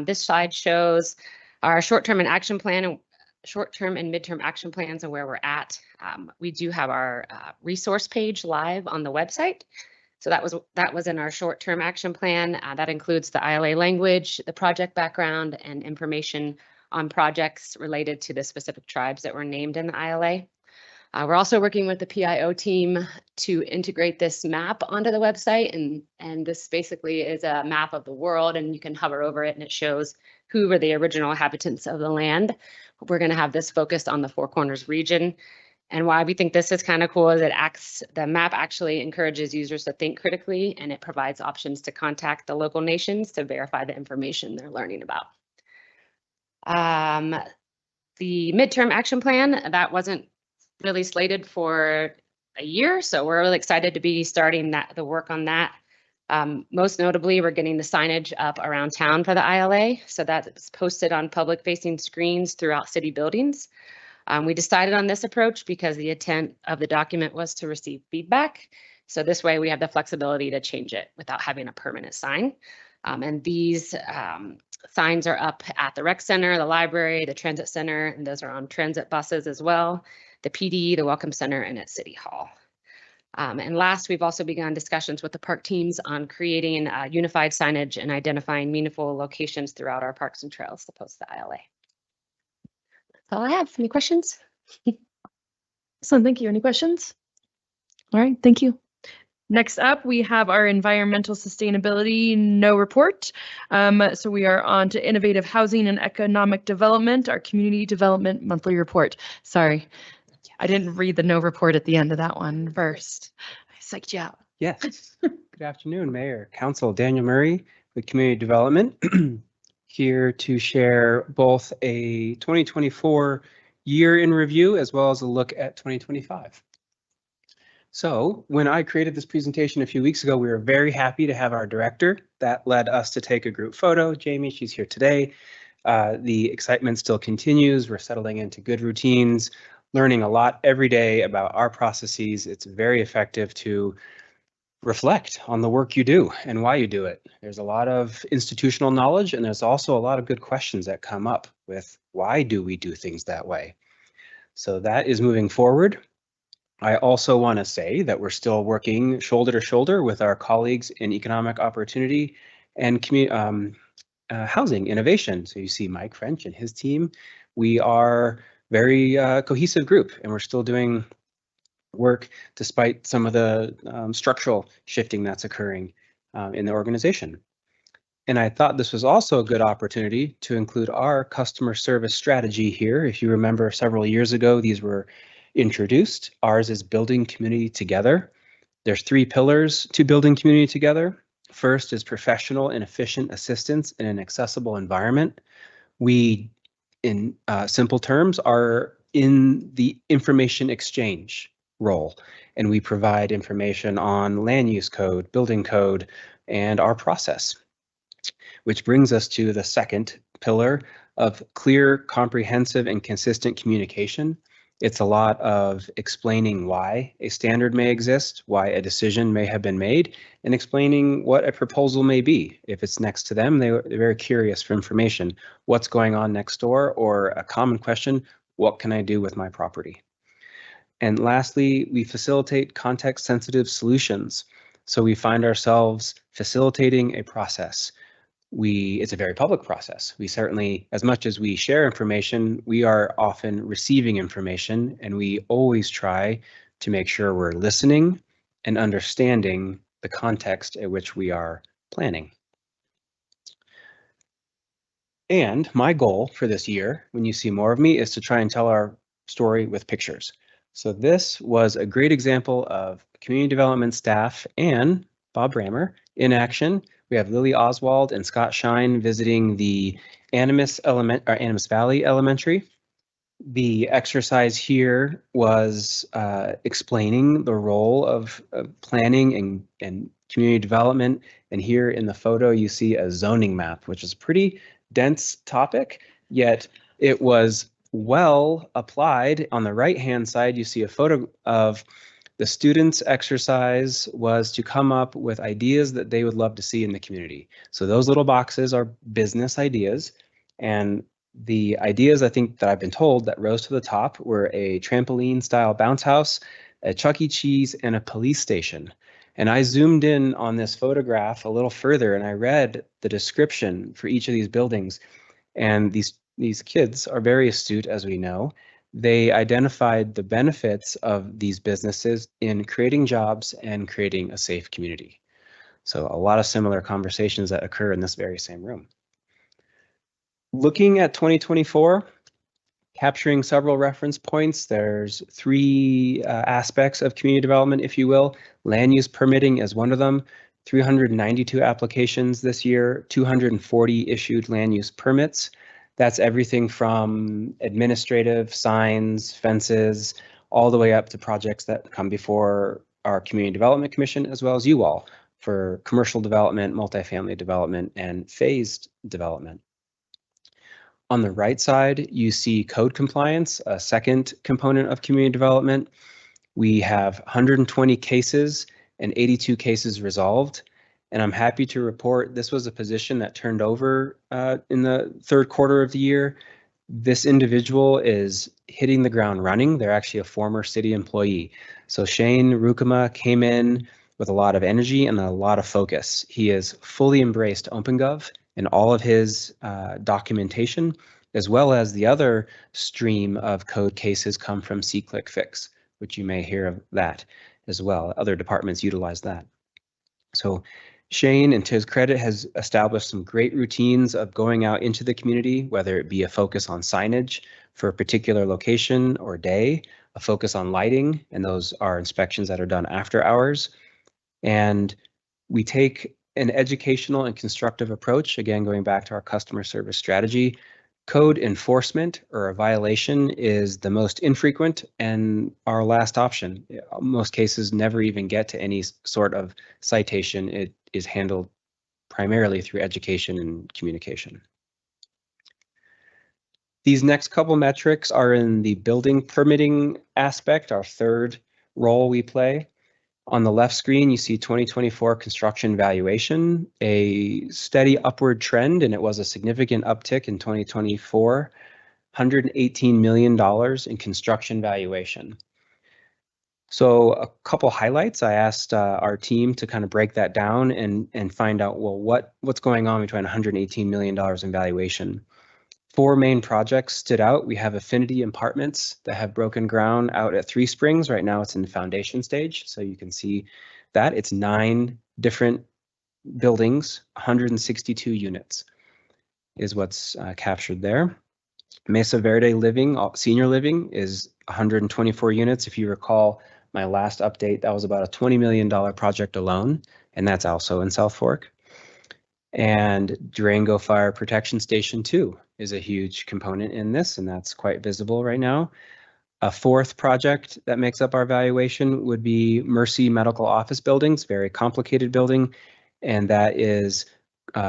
this slide shows our short-term and midterm action plans and where we're at. We do have our resource page live on the website. So that was in our short-term action plan. That includes the ILA language, the project background, and information on projects related to the specific tribes that were named in the ILA. We're also working with the PIO team to integrate this map onto the website, and this basically is a map of the world, and you can hover over it and it shows who were the original inhabitants of the land. We're going to have this focused on the Four Corners region. And why we think this is kind of cool is the map actually encourages users to think critically, and it provides options to contact the local nations to verify the information they're learning about. The midterm action plan, that wasn't really slated for a year, so we're really excited to be starting the work on that. Most notably, we're getting the signage up around town for the ILA, so that's posted on public-facing screens throughout city buildings. We decided on this approach because the intent of the document was to receive feedback. So this way we have the flexibility to change it without having a permanent sign. And these signs are up at the rec center, the library, the transit center, and those are on transit buses as well, the PD, the welcome center, and at City Hall. And last, we've also begun discussions with the park teams on creating unified signage and identifying meaningful locations throughout our parks and trails to post the ILA. That's all I have. Any questions? Excellent. Thank you. Any questions? All right. Thank you. Next up, we have our environmental sustainability no report. So we are on to innovative housing and economic development, our community development monthly report. Sorry, I didn't read the no report at the end of that one first. I psyched you out. Yes. Good afternoon, Mayor, Council. Daniel Murray with Community Development here to share both a 2024 year in review as well as a look at 2025. So when I created this presentation a few weeks ago, we were very happy to have our director. That led us to take a group photo. Jamie, she's here today. The excitement still continues. We're settling into good routines, learning a lot every day about our processes. It's very effective to reflect on the work you do and why you do it. There's a lot of institutional knowledge, and there's also a lot of good questions that come up with why do we do things that way? So that is moving forward. I also want to say that we're still working shoulder to shoulder with our colleagues in economic opportunity and housing innovation. So you see Mike French and his team. We are very cohesive group, and we're still doing work despite some of the structural shifting that's occurring in the organization. And I thought this was also a good opportunity to include our customer service strategy here. If you remember, several years ago, these were introduced. Ours is building community together. There's 3 pillars to building community together. First is professional and efficient assistance in an accessible environment. We, in simple terms, are in the information exchange role, and we provide information on land use code, building code, and our process. Which brings us to the second pillar of clear, comprehensive, and consistent communication. It's a lot of explaining why a standard may exist, why a decision may have been made, and explaining what a proposal may be. If it's next to them, they're very curious for information. What's going on next door? Or a common question, what can I do with my property? And lastly, we facilitate context-sensitive solutions. So we find ourselves facilitating a process. It's a very public process. We certainly, as much as we share information, we are often receiving information, and we always try to make sure we're listening and understanding the context at which we are planning. And my goal for this year, when you see more of me, is to try and tell our story with pictures. So this was a great example of community development staff and Bob Brammer in action. We have Lily Oswald and Scott Shine visiting the Animas Valley Elementary. The exercise here was explaining the role of planning and community development. And here in the photo, you see a zoning map, which is a pretty dense topic, yet it was well applied. On the right-hand side, you see a photo of the students' exercise was to come up with ideas that they would love to see in the community. So those little boxes are business ideas. And the ideas, I think, that I've been told that rose to the top were a trampoline-style bounce house, a Chuck E. Cheese, and a police station. And I zoomed in on this photograph a little further, and I read the description for each of these buildings. And these kids are very astute, as we know. They identified the benefits of these businesses in creating jobs and creating a safe community. So a lot of similar conversations that occur in this very same room. Looking at 2024, capturing several reference points, there's 3 aspects of community development, if you will. Land use permitting is one of them. 392 applications this year, 240 issued land use permits. That's everything from administrative, signs, fences, all the way up to projects that come before our Community Development Commission, as well as you all, for commercial development, multifamily development, and phased development. On the right side, you see code compliance, a second component of community development. We have 120 cases and 82 cases resolved. And I'm happy to report this was a position that turned over in the 3rd quarter of the year. This individual is hitting the ground running. They're actually a former city employee. So Shane Rukema came in with a lot of energy and a lot of focus. He has fully embraced OpenGov and all of his documentation, as well as the other stream of code cases come from SeeClickFix, which you may hear of that as well. Other departments utilize that. So Shane, and to his credit, has established some great routines of going out into the community, whether it be a focus on signage for a particular location or day, a focus on lighting, and those are inspections that are done after hours. And we take an educational and constructive approach, again, going back to our customer service strategy. Code enforcement or a violation is the most infrequent and our last option. Most cases never even get to any sort of citation. It is handled primarily through education and communication. These next couple metrics are in the building permitting aspect, our 3rd role we play. On the left screen, you see 2024 construction valuation, a steady upward trend, and it was a significant uptick in 2024, $118 million in construction valuation. So a couple highlights. I asked our team to kind of break that down and find out, well, what's going on between $118 million in valuation. 4 main projects stood out. We have Affinity Apartments that have broken ground out at Three Springs. Right now it's in the foundation stage. So you can see that it's 9 different buildings, 162 units is what's captured there. Mesa Verde Living, senior living, is 124 units. If you recall my last update, that was about a $20 million project alone, and that's also in South Fork. And Durango Fire Protection Station 2 is a huge component in this, and that's quite visible right now. A 4th project that makes up our valuation would be Mercy Medical Office Buildings, very complicated building, and that is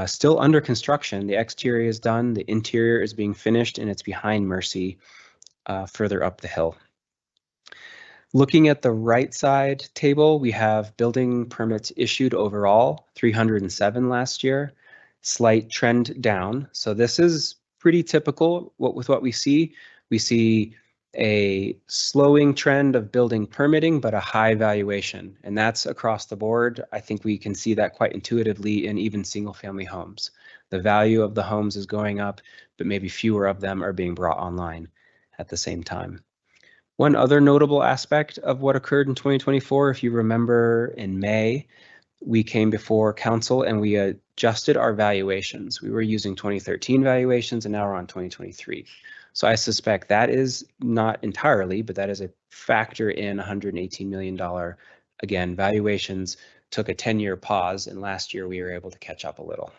still under construction. The exterior is done, the interior is being finished, and it's behind Mercy further up the hill. Looking at the right side table, we have building permits issued overall, 307 last year, slight trend down. So this is pretty typical with what we see. We see a slowing trend of building permitting, but a high valuation, and that's across the board. I think we can see that quite intuitively in even single family homes. The value of the homes is going up, but maybe fewer of them are being brought online at the same time. One other notable aspect of what occurred in 2024, if you remember in May, we came before council and we adjusted our valuations. We were using 2013 valuations and now we're on 2023. So I suspect that is not entirely, but that is a factor in $118 million. Again, valuations took a 10-year pause, and last year we were able to catch up a little.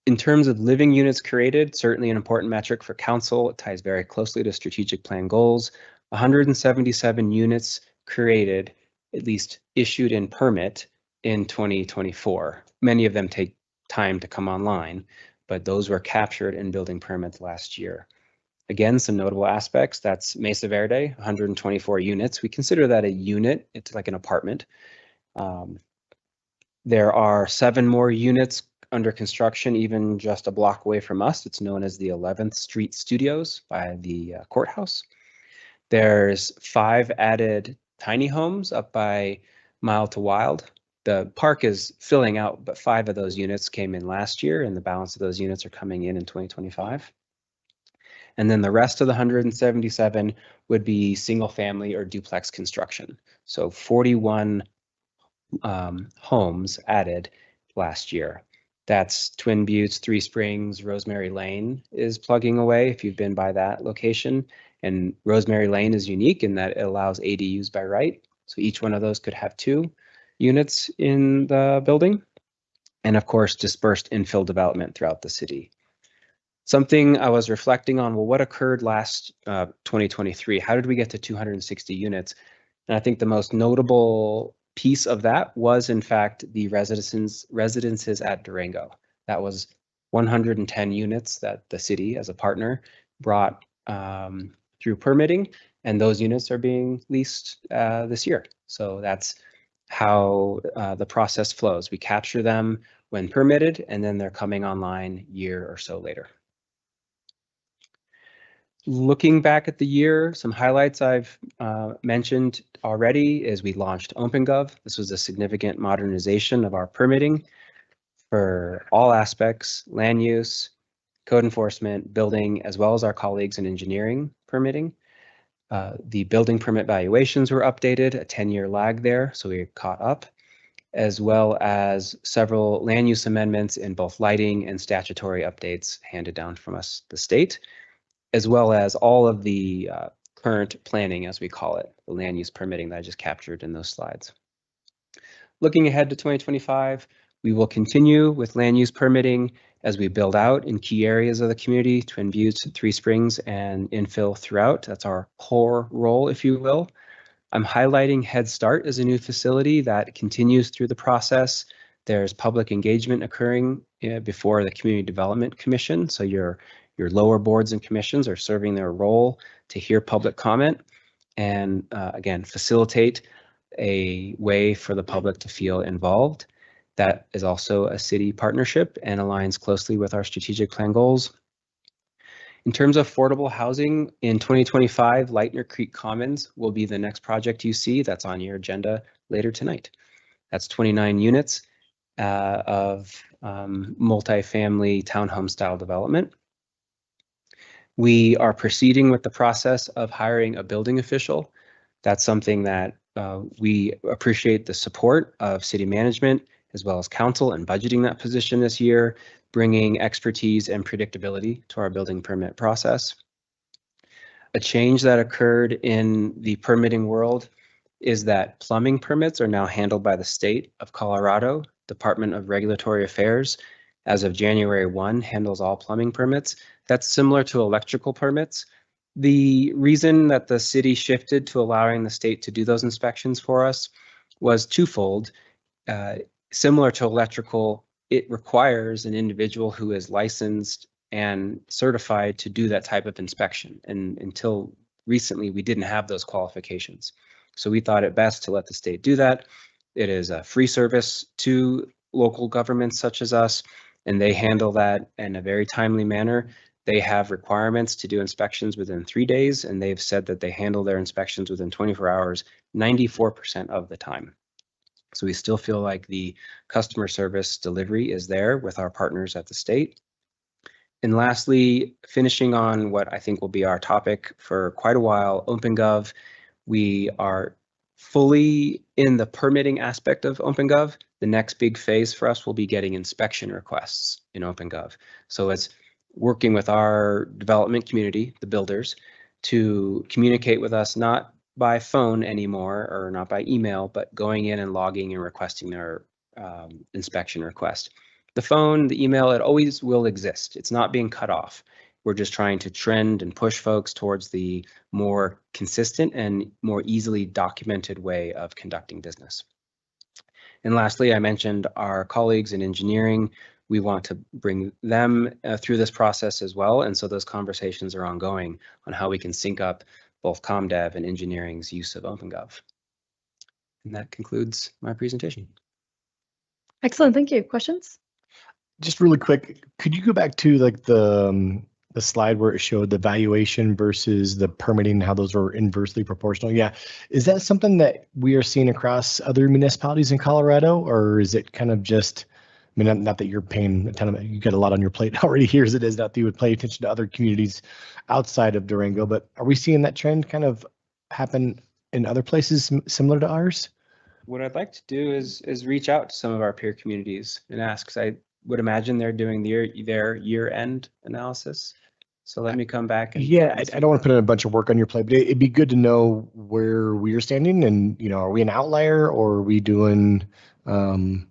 In terms of living units created, certainly an important metric for council. It ties very closely to strategic plan goals. 177 units created, at least issued in permit in 2024. Many of them take time to come online, but those were captured in building permits last year. Again, some notable aspects. That's Mesa Verde, 124 units. We consider that a unit. It's like an apartment. There are 7 more units under construction, even just a block away from us. It's known as the 11th Street Studios by the courthouse. There's 5 added tiny homes up by Mile to Wild. The park is filling out, but 5 of those units came in last year, and the balance of those units are coming in 2025. And then the rest of the 177 would be single family or duplex construction. So 41 homes added last year. That's Twin Buttes, Three Springs, Rosemary Lane is plugging away if you've been by that location. And Rosemary Lane is unique in that it allows ADUs by right. So each one of those could have 2 units in the building. And of course, dispersed infill development throughout the city. Something I was reflecting on, well, what occurred last 2023? How did we get to 260 units? And I think the most notable piece of that was, in fact, the residences at Durango. That was 110 units that the city as a partner brought through permitting, and those units are being leased this year. So that's how the process flows. We capture them when permitted, and then they're coming online a year or so later. Looking back at the year, some highlights I've mentioned already is we launched OpenGov. This was a significant modernization of our permitting for all aspects, land use, code enforcement, building, as well as our colleagues in engineering permitting. The building permit valuations were updated, a 10-year lag there, so we caught up, as well as several land use amendments in both lighting and statutory updates handed down from us, the state, as well as all of the current planning, as we call it, the land use permitting that I just captured in those slides. Looking ahead to 2025, we will continue with land use permitting as we build out in key areas of the community, Twin Buttes, Three Springs, and infill throughout. That's our core role, if you will. I'm highlighting Head Start as a new facility that continues through the process. There's public engagement occurring before the Community Development Commission. So your lower boards and commissions are serving their role to hear public comment and again, facilitate a way for the public to feel involved. That is also a city partnership and aligns closely with our strategic plan goals. In terms of affordable housing, in 2025, Lightner Creek Commons will be the next project you see that's on your agenda later tonight. That's 29 units. of multifamily townhome style development. We are proceeding with the process of hiring a building official. That's something that we appreciate the support of city management as well as council in budgeting that position this year, bringing expertise and predictability to our building permit process. A change that occurred in the permitting world is that plumbing permits are now handled by the state of Colorado Department of Regulatory Affairs. As of January 1, handles all plumbing permits. That's similar to electrical permits. The reason that the city shifted to allowing the state to do those inspections for us was twofold. Similar to electrical, it requires an individual who is licensed and certified to do that type of inspection. And until recently, we didn't have those qualifications. So we thought it best to let the state do that. It is a free service to local governments such as us, and they handle that in a very timely manner. They have requirements to do inspections within 3 days, and they've said that they handle their inspections within 24 hours, 94% of the time. So we still feel like the customer service delivery is there with our partners at the state. And lastly, finishing on what I think will be our topic for quite a while, OpenGov. We are fully in the permitting aspect of OpenGov. The next big phase for us will be getting inspection requests in OpenGov. So it's working with our development community, the builders, to communicate with us not by phone anymore or not by email, but going in and logging and requesting their inspection request. The phone, the email, it always will exist. It's not being cut off. We're just trying to trend and push folks towards the more consistent and more easily documented way of conducting business. And lastly, I mentioned our colleagues in engineering. We want to bring them through this process as well. And so those conversations are ongoing on how we can sync up both ComDev and engineering's use of OpenGov. And that concludes my presentation. Excellent, thank you. Questions? Just really quick, could you go back to like the slide where it showed the valuation versus the permitting, how those are inversely proportional? Yeah, is that something that we are seeing across other municipalities in Colorado, or is it kind of just, I mean, not that you're paying a ton of, you got a lot on your plate already here as it is, not that you would pay attention to other communities outside of Durango, but are we seeing that trend kind of happen in other places similar to ours? What I'd like to do is reach out to some of our peer communities and ask, because I would imagine they're doing their year-end analysis. So let me come back. And yeah, I don't want to put in a bunch of work on your plate, but it'd be good to know where we are standing and, you know, are we an outlier or are we doing kind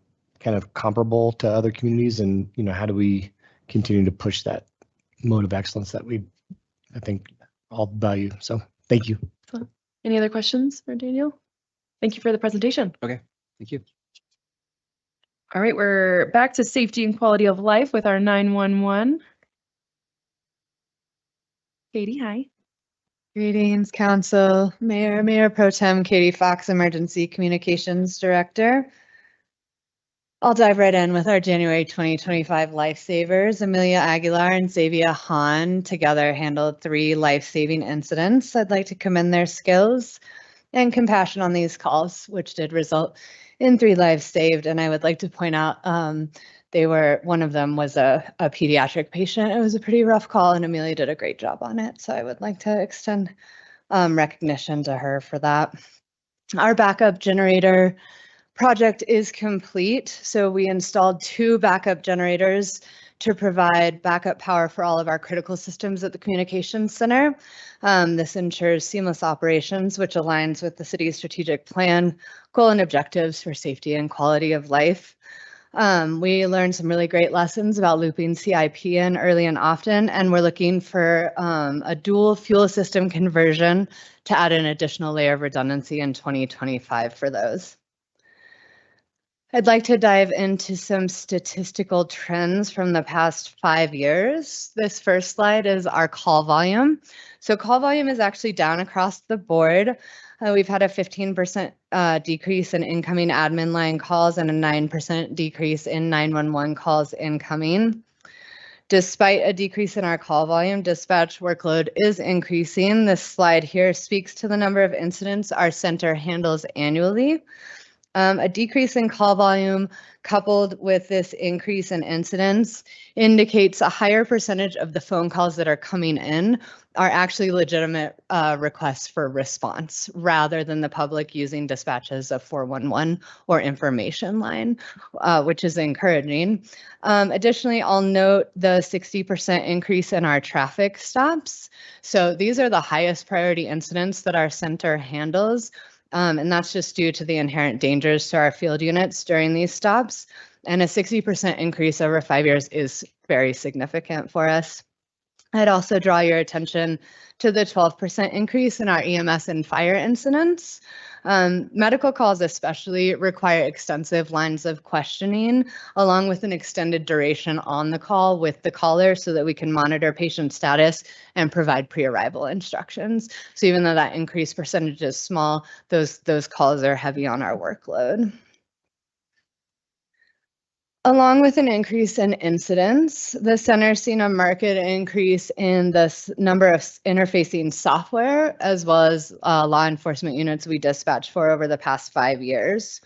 of comparable to other communities? And, you know, how do we continue to push that mode of excellence that I think all value. So thank you. Any other questions for Daniel? Thank you for the presentation. Okay, thank you. All right, we're back to safety and quality of life with our 911. Katie, hi. Greetings, Council, Mayor Pro Tem Katie Fox, Emergency Communications Director. I'll dive right in with our January 2025 lifesavers. Amelia Aguilar and Xavier Hahn together handled 3 life-saving incidents. I'd like to commend their skills and compassion on these calls, which did result in 3 lives saved. And I would like to point out one of them was a pediatric patient. It was a pretty rough call and Amelia did a great job on it. So I would like to extend recognition to her for that. Our backup generator project is complete. So we installed 2 backup generators to provide backup power for all of our critical systems at the communications center. This ensures seamless operations, which aligns with the city's strategic plan, goal and objectives for safety and quality of life. We learned some really great lessons about looping CIP in early and often, and we're looking for a dual fuel system conversion to add an additional layer of redundancy in 2025 for those. I'd like to dive into some statistical trends from the past 5 years. This first slide is our call volume. So call volume is actually down across the board. We've had a 15% decrease in incoming admin line calls and a 9% decrease in 911 calls incoming. Despite a decrease in our call volume, dispatch workload is increasing. This slide here speaks to the number of incidents our center handles annually. A decrease in call volume coupled with this increase in incidents indicates a higher percentage of the phone calls that are coming in are actually legitimate requests for response rather than the public using dispatches of 411 or information line, which is encouraging. Additionally, I'll note the 60% increase in our traffic stops. So these are the highest priority incidents that our center handles. And that's just due to the inherent dangers to our field units during these stops. And a 60% increase over 5 years is very significant for us. I'd also draw your attention to the 12% increase in our EMS and fire incidents. Medical calls especially require extensive lines of questioning, along with an extended duration on the call with the caller so that we can monitor patient status and provide pre-arrival instructions. So even though that increased percentage is small, those calls are heavy on our workload. Along with an increase in incidents, the center's seen a marked increase in the number of interfacing software as well as law enforcement units we dispatch for over the past 5 years.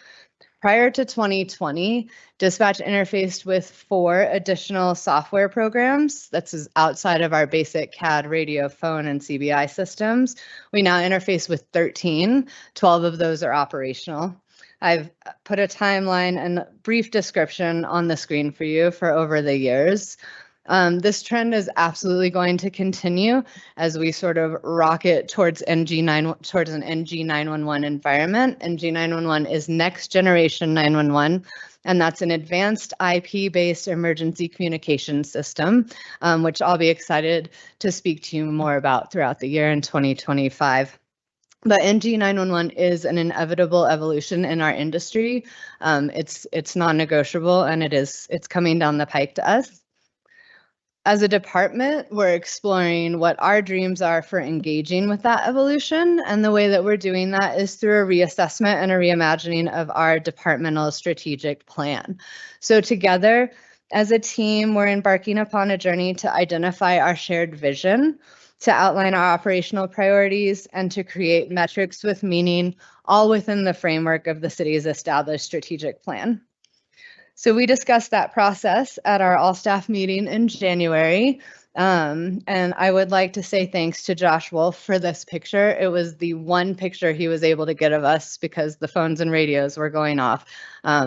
Prior to 2020, dispatch interfaced with 4 additional software programs. That's outside of our basic CAD, radio, phone, and CBI systems. We now interface with 13. 12 of those are operational. I've put a timeline and brief description on the screen for you for over the years. This trend is absolutely going to continue as we sort of rocket towards an NG911 environment. NG911 is next generation 911, and that's an advanced IP-based emergency communication system, which I'll be excited to speak to you more about throughout the year in 2025. But NG911 is an inevitable evolution in our industry. It's non-negotiable, and it's coming down the pike to us. As a department, we're exploring what our dreams are for engaging with that evolution, and the way that we're doing that is through a reassessment and a reimagining of our departmental strategic plan. So together, as a team, we're embarking upon a journey to identify our shared vision, to outline our operational priorities, and to create metrics with meaning, all within the framework of the city's established strategic plan. So we discussed that process at our all-staff meeting in January, and I would like to say thanks to Josh Wolf for this picture. It was the one picture he was able to get of us because the phones and radios were going off.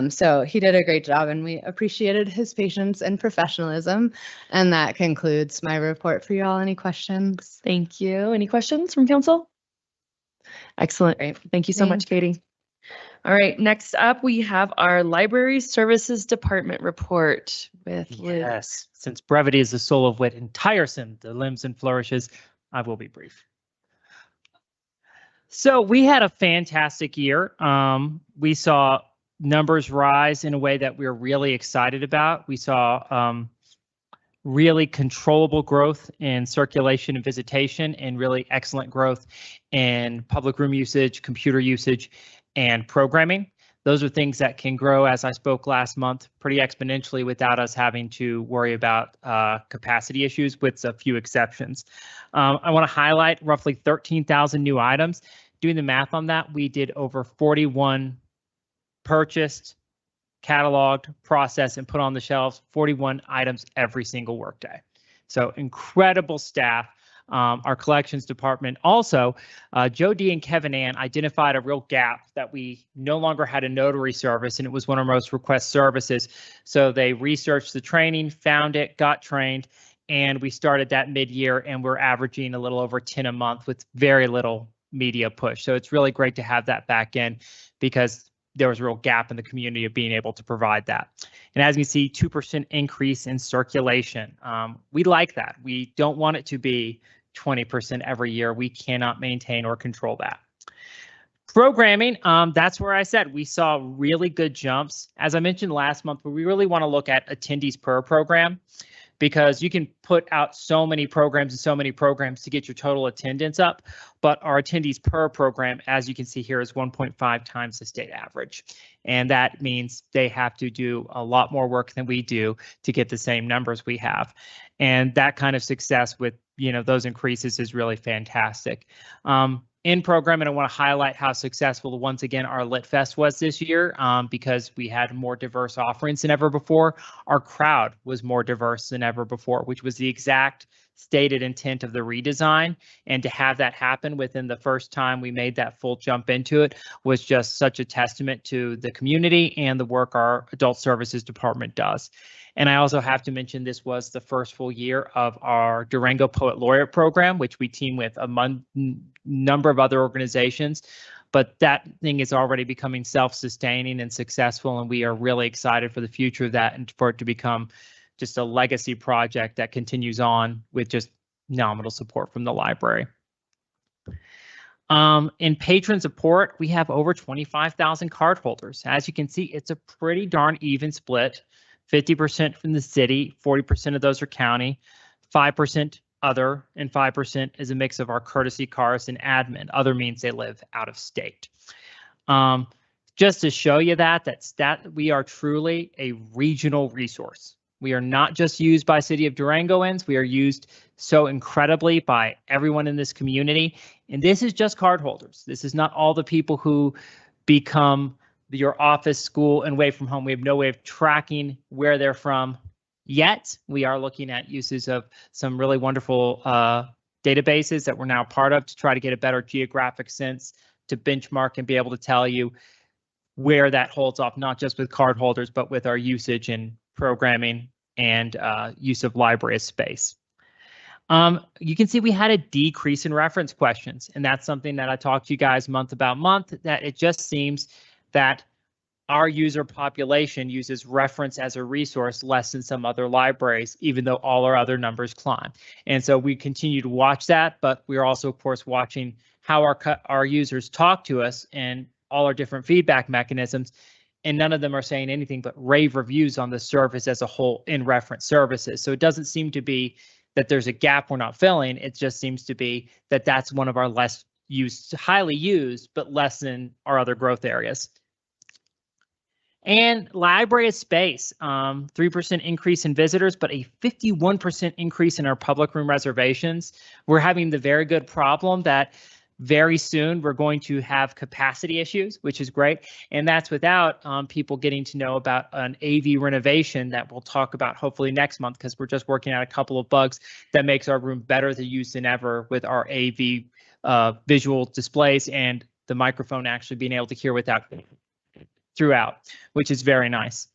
So he did a great job, and we appreciated his patience and professionalism. And that concludes my report for you all. Any questions? Thank you. Any questions from council? Excellent. Great. Thank you so much, Katie. All right, next up, we have our Library Services Department report with Liz. Yes, since brevity is the soul of wit and tiresome the limbs and flourishes, I will be brief. So we had a fantastic year. We saw numbers rise in a way that we're really excited about. We saw really controllable growth in circulation and visitation, and really excellent growth in public room usage, computer usage, and programming. Those are things that can grow, as I spoke last month, pretty exponentially without us having to worry about capacity issues, with a few exceptions. I want to highlight roughly 13,000 new items. Doing the math on that, we did over 41 purchased, cataloged, processed, and put on the shelves, 41 items every single workday. So incredible staff. Our collections department also, Joe D and Kevin Ann identified a real gap that we no longer had a notary service, and it was one of our most requested services. So they researched the training, found it, got trained, and we started that mid-year, and we're averaging a little over 10 a month with very little media push. So it's really great to have that back in, because there was a real gap in the community of being able to provide that. And as you see, 2% increase in circulation. We like that. We don't want it to be 20% every year. We cannot maintain or control that. Programming, that's where I said we saw really good jumps. As I mentioned last month, we really want to look at attendees per program, because you can put out so many programs and so many programs to get your total attendance up. But our attendees per program, as you can see here, is 1.5 times the state average. And that means they have to do a lot more work than we do to get the same numbers we have. And that kind of success with those increases is really fantastic. in program, and I want to highlight how successful once again our Lit Fest was this year, because we had more diverse offerings than ever before. Our crowd was more diverse than ever before, which was the exact stated intent of the redesign. And to have that happen within the first time we made that full jump into it was just such a testament to the community and the work our adult services department does. And I also have to mention this was the first full year of our Durango Poet Laureate program, which we team with a number of other organizations. But that thing is already becoming self-sustaining and successful, and we are really excited for the future of that and for it to become just a legacy project that continues on with just nominal support from the library. In patron support, we have over 25,000 cardholders. As you can see, it's a pretty darn even split. 50% from the city, 40% of those are county, 5% other, and 5% is a mix of our courtesy cards and admin. Other means they live out of state. Just to show you that we are truly a regional resource. We are not just used by City of Durangoans. We are used so incredibly by everyone in this community. And this is just cardholders. This is not all the people who become your office, school, and away from home. We have no way of tracking where they're from yet. We are looking at uses of some really wonderful databases that we're now part of to try to get a better geographic sense to benchmark and be able to tell you where that holds off, not just with cardholders, but with our usage and programming and use of library space. You can see we had a decrease in reference questions, and that's something that I talk to you guys month about month, that it just seems that our user population uses reference as a resource less than some other libraries, even though all our other numbers climb. And so we continue to watch that, but we are also, of course, watching how our users talk to us and all our different feedback mechanisms. And none of them are saying anything but rave reviews on the service as a whole in reference services. So it doesn't seem to be that there's a gap we're not filling. It just seems to be that that's one of our less used, highly used, but less than our other growth areas. And library space, 3% increase in visitors, but a 51% increase in our public room reservations. We're having the very good problem that very soon we're going to have capacity issues, which is great. And that's without people getting to know about an AV renovation that we'll talk about hopefully next month, because we're just working out a couple of bugs that makes our room better to use than ever with our AV visual displays and the microphone actually being able to hear without throughout, which is very nice.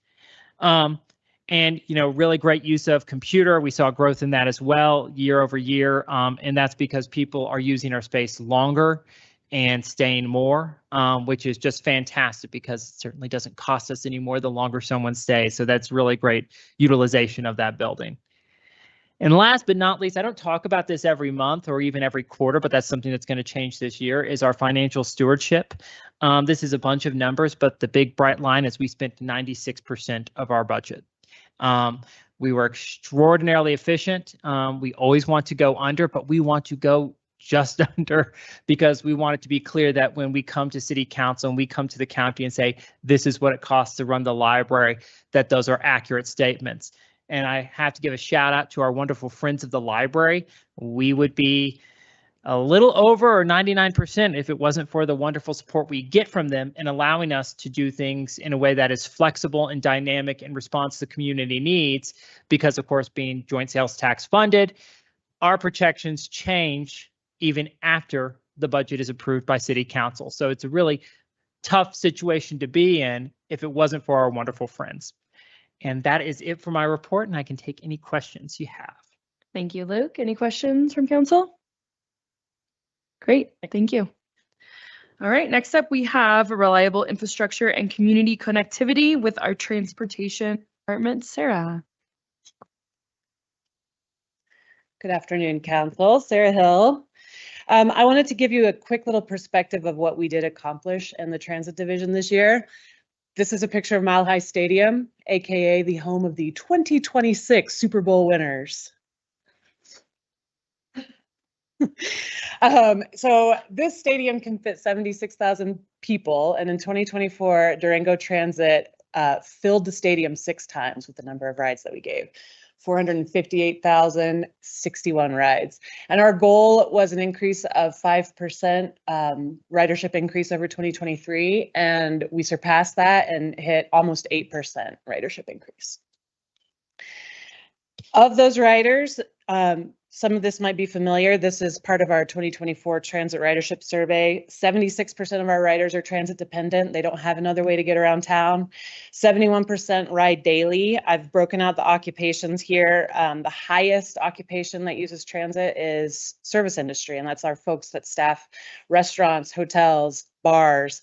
And, you know, really great use of computer. We saw growth in that as well year over year. And that's because people are using our space longer and staying more, which is just fantastic because it certainly doesn't cost us any more the longer someone stays. So that's really great utilization of that building. And last but not least, I don't talk about this every month or even every quarter, but that's something that's going to change this year, is our financial stewardship. This is a bunch of numbers, but the big bright line is we spent 96% of our budget. We were extraordinarily efficient. We always want to go under, but we want to go just under because we want it to be clear that when we come to city council and we come to the county and say, this is what it costs to run the library, that those are accurate statements. And I have to give a shout out to our wonderful friends of the library. We would be a little over or 99% if it wasn't for the wonderful support we get from them in allowing us to do things in a way that is flexible and dynamic in response to community needs. Because, of course, being joint sales tax funded, our projections change even after the budget is approved by city council. So it's a really tough situation to be in if it wasn't for our wonderful friends. And that is it for my report, and I can take any questions you have. Thank you, Luke. Any questions from council? Great, thank you. All right, next up we have reliable infrastructure and community connectivity with our transportation department, Sarah. Good afternoon, council. Sarah Hill. I wanted to give you a quick little perspective of what we did accomplish in the transit division this year. This is a picture of Mile High Stadium, aka the home of the 2026 Super Bowl winners. So this stadium can fit 76,000 people, and in 2024, Durango Transit filled the stadium 6 times with the number of rides that we gave. 458,061 rides. And our goal was an increase of 5% ridership increase over 2023, and we surpassed that and hit almost 8% ridership increase. Of those riders, some of this might be familiar. This is part of our 2024 transit ridership survey. 76% of our riders are transit dependent. They don't have another way to get around town. 71% ride daily. I've broken out the occupations here. The highest occupation that uses transit is service industry, and that's our folks that staff restaurants, hotels, bars.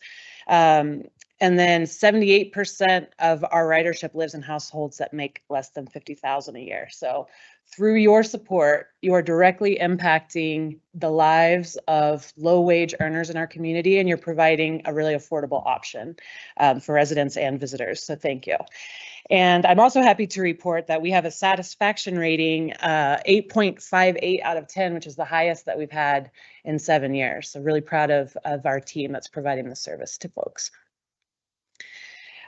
And then 78% of our ridership lives in households that make less than $50,000 a year. So through your support, you are directly impacting the lives of low-wage earners in our community, and you're providing a really affordable option for residents and visitors. So thank you. And I'm also happy to report that we have a satisfaction rating 8.58 out of 10, which is the highest that we've had in 7 years. So really proud of our team that's providing the service to folks.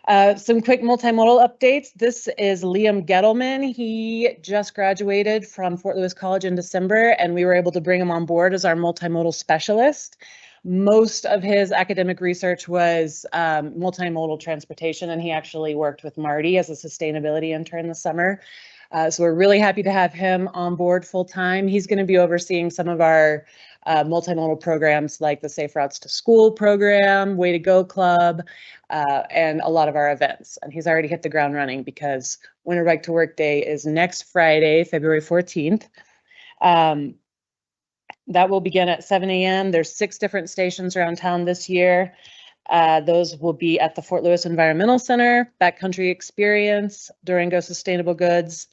Some quick multimodal updates. This is Liam Gettleman. He just graduated from Fort Lewis College in December, and we were able to bring him on board as our multimodal specialist. Most of his academic research was multimodal transportation, and he actually worked with Marty as a sustainability intern this summer. So we're really happy to have him on board full time. He's going to be overseeing some of our multimodal programs like the Safe Routes to School program, Way to Go Club, and a lot of our events. And he's already hit the ground running because Winter Bike to Work Day is next Friday, February 14th. That will begin at 7 a.m. There's 6 different stations around town this year. Those will be at the Fort Lewis Environmental Center, Backcountry Experience, Durango Sustainable Goods,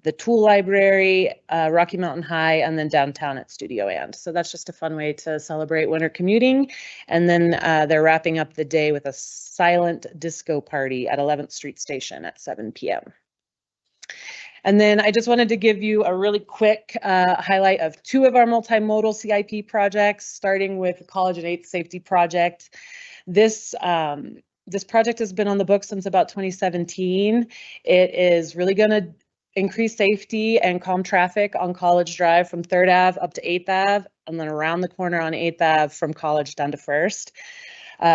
the Tool Library, Rocky Mountain High, and then downtown at Studio And. So that's just a fun way to celebrate winter commuting. And then they're wrapping up the day with a silent disco party at 11th Street Station at 7 p.m. And then I just wanted to give you a really quick highlight of 2 of our multimodal CIP projects, starting with the College and 8th Safety Project. This project has been on the books since about 2017. It is really going to increase safety and calm traffic on College Drive from 3rd Ave up to 8th Ave, and then around the corner on 8th Ave from College down to 1st.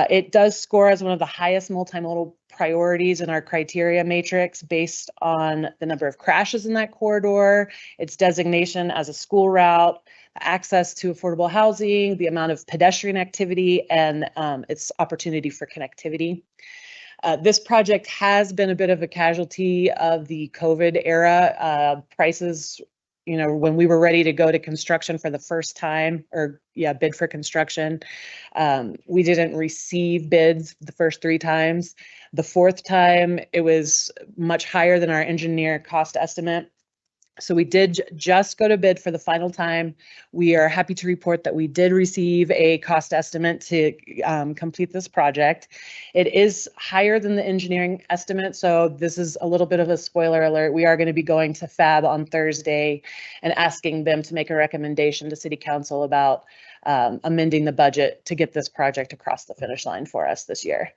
It does score as one of the highest multimodal priorities in our criteria matrix based on the number of crashes in that corridor, its designation as a school route, access to affordable housing, the amount of pedestrian activity, and its opportunity for connectivity. This project has been a bit of a casualty of the COVID era. Prices, you know, when we were ready to go to construction for the first time, or bid for construction, we didn't receive bids the first 3 times. The 4th time, it was much higher than our engineer cost estimate. So we did just go to bid for the final time. We are happy to report that we did receive a cost estimate to complete this project. It is higher than the engineering estimate, so this is a little bit of a spoiler alert. We are going to be going to FAB on Thursday and asking them to make a recommendation to City Council about amending the budget to get this project across the finish line for us this year.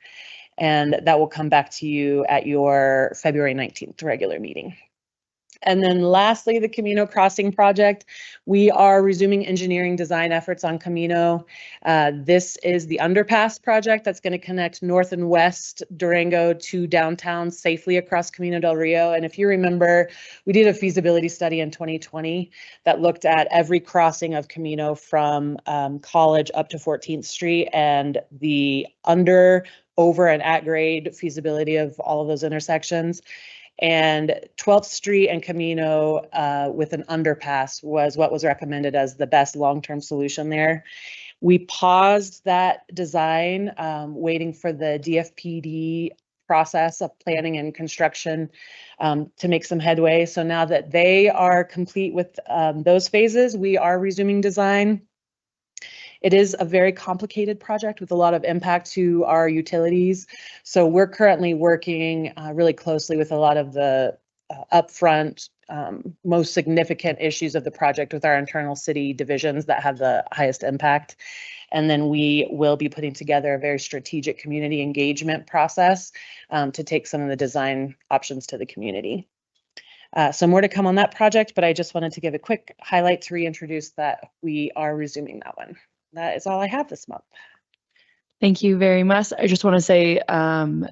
And that will come back to you at your February 19th regular meeting. And then lastly, the Camino Crossing project. We are resuming engineering design efforts on Camino. This is the underpass project that's going to connect north and west Durango to downtown safely across Camino del Rio. And if you remember, we did a feasibility study in 2020 that looked at every crossing of Camino from College up to 14th Street and the under, over, and at grade feasibility of all of those intersections. And 12th Street and Camino with an underpass was what was recommended as the best long-term solution there. We paused that design, waiting for the DFPD process of planning and construction to make some headway. So now that they are complete with those phases, we are resuming design. It is a very complicated project with a lot of impact to our utilities. So we're currently working really closely with a lot of the upfront, most significant issues of the project with our internal city divisions that have the highest impact. And then we will be putting together a very strategic community engagement process to take some of the design options to the community. So more to come on that project, but I just wanted to give a quick highlight to reintroduce that we are resuming that one. That is all I have this month. Thank you very much. I just want to say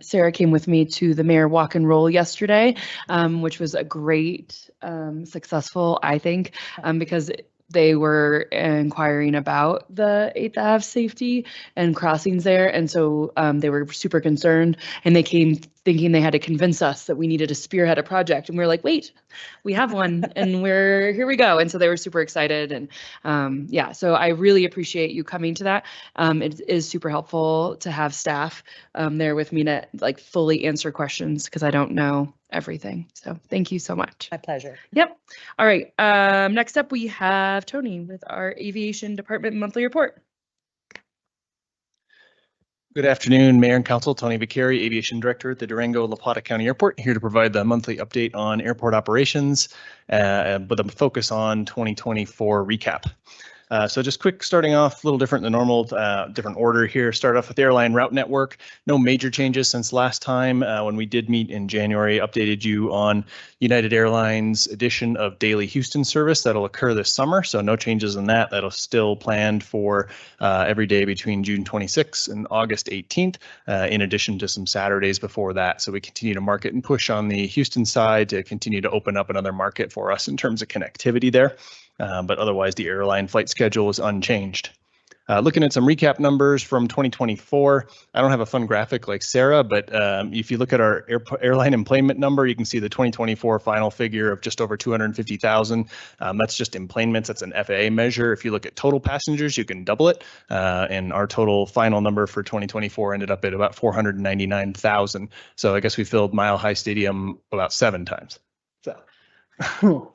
Sarah came with me to the Mayor Walk and Roll yesterday, which was a great, successful, I think, because they were inquiring about the 8th Ave safety and crossings there. And so they were super concerned, and they came thinking they had to convince us that we needed to spearhead a project. And we were like, wait, we have one and here we go. And so they were super excited. And yeah, so I really appreciate you coming to that. It is super helpful to have staff there with me to like fully answer questions because I don't know everything. So thank you so much. My pleasure. Yep. All right. Next up, we have Tony with our Aviation Department monthly report. Good afternoon, Mayor and Council. Tony Vicari, Aviation Director at the Durango-La Plata County Airport, here to provide the monthly update on airport operations with a focus on 2024 recap. So just quick, starting off a little different than normal, different order here. Start off with the airline route network. No major changes since last time when we did meet in January. Updated you on United Airlines addition of daily Houston service that'll occur this summer. So no changes in that. That'll still planned for every day between June 26th and August 18th, in addition to some Saturdays before that. So we continue to market and push on the Houston side to continue to open up another market for us in terms of connectivity there. But otherwise, the airline flight schedule is unchanged. Looking at some recap numbers from 2024, I don't have a fun graphic like Sarah, but if you look at our airline employment number, you can see the 2024 final figure of just over 250,000. That's just employments. That's an FAA measure. If you look at total passengers, you can double it. And our total final number for 2024 ended up at about 499,000. So I guess we filled Mile High Stadium about 7 times. So.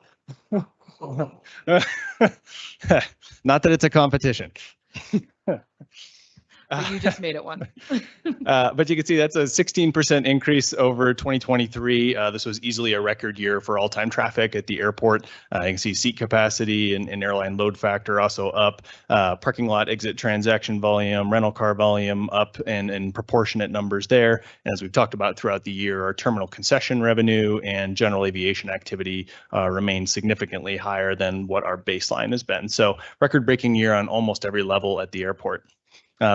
Not that it's a competition. You just made it one. But you can see that's a 16% increase over 2023. This was easily a record year for all-time traffic at the airport. You can see seat capacity and airline load factor also up. Parking lot exit transaction volume, rental car volume up, and proportionate numbers there. And as we've talked about throughout the year, our terminal concession revenue and general aviation activity remain significantly higher than what our baseline has been. So record-breaking year on almost every level at the airport.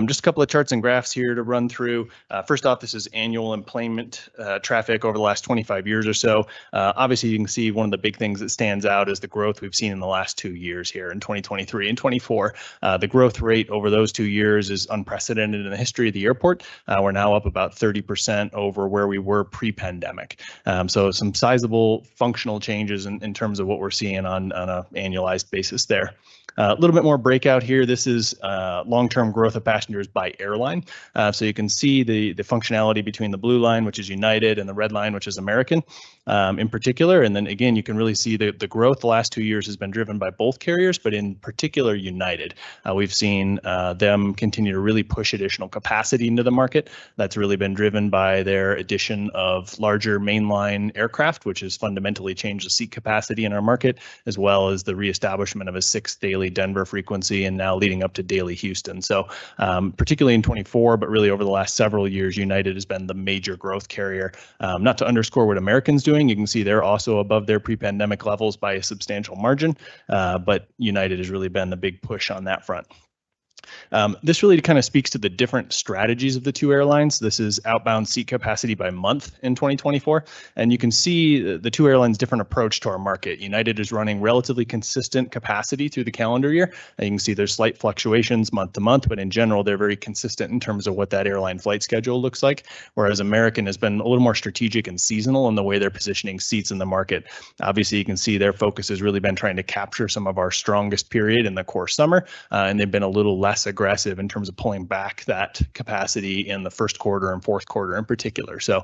Just a couple of charts and graphs here to run through. First off, this is annual employment traffic over the last 25 years or so. Obviously, you can see one of the big things that stands out is the growth we've seen in the last 2 years here in 2023 and 24. The growth rate over those 2 years is unprecedented in the history of the airport. We're now up about 30% over where we were pre-pandemic. So some sizable functional changes in terms of what we're seeing on an annualized basis there. A little bit more breakout here. This is long-term growth of passengers by airline. So you can see the functionality between the blue line, which is United, and the red line, which is American in particular. And then again, you can really see the growth the last 2 years has been driven by both carriers, but in particular United. We've seen them continue to really push additional capacity into the market. That's really been driven by their addition of larger mainline aircraft, which has fundamentally changed the seat capacity in our market, as well as the reestablishment of a 6th daily Denver frequency and now leading up to daily Houston. So particularly in 24, but really over the last several years, United has been the major growth carrier. Not to underscore what American's doing, you can see they're also above their pre-pandemic levels by a substantial margin, but United has really been the big push on that front. This really kind of speaks to the different strategies of the two airlines. This is outbound seat capacity by month in 2024. And you can see the two airlines' different approach to our market. United is running relatively consistent capacity through the calendar year. And you can see there's slight fluctuations month to month, but in general, they're very consistent in terms of what that airline flight schedule looks like. Whereas American has been a little more strategic and seasonal in the way they're positioning seats in the market. Obviously, you can see their focus has really been trying to capture some of our strongest period in the core summer, and they've been a little less aggressive in terms of pulling back that capacity in the first quarter and fourth quarter in particular. So